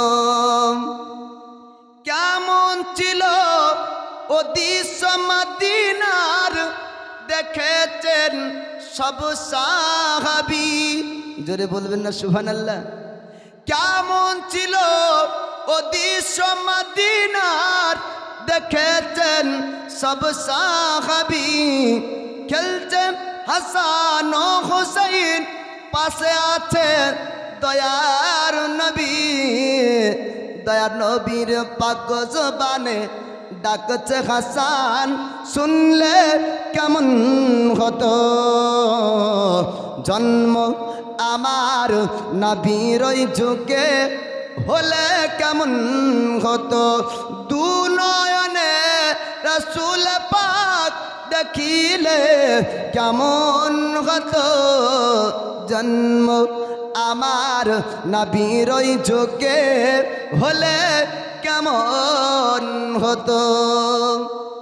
কেমন ছিল ও দিস মদিনার দেখেছেন সব সাহাবী জোরে বলবেন না সুবহানাল্লাহ কেমন ছিল ও দিস মদিনার দেখেছেন সব সাহাবী খেলছেন হাসান ও হুসাইন পাশে আছে দয়ার নবী দয়ার নবীর পাক জবানে ডাকছে হাসান শুনলে কেমন হতো জন্ম আমার নবীর যুগে হলে কেমন হতো দুনয়নে রসুল পাক দেখিলে কেমন হতো জন্ম আমার নবীর যুগে হলে কেমন হতো।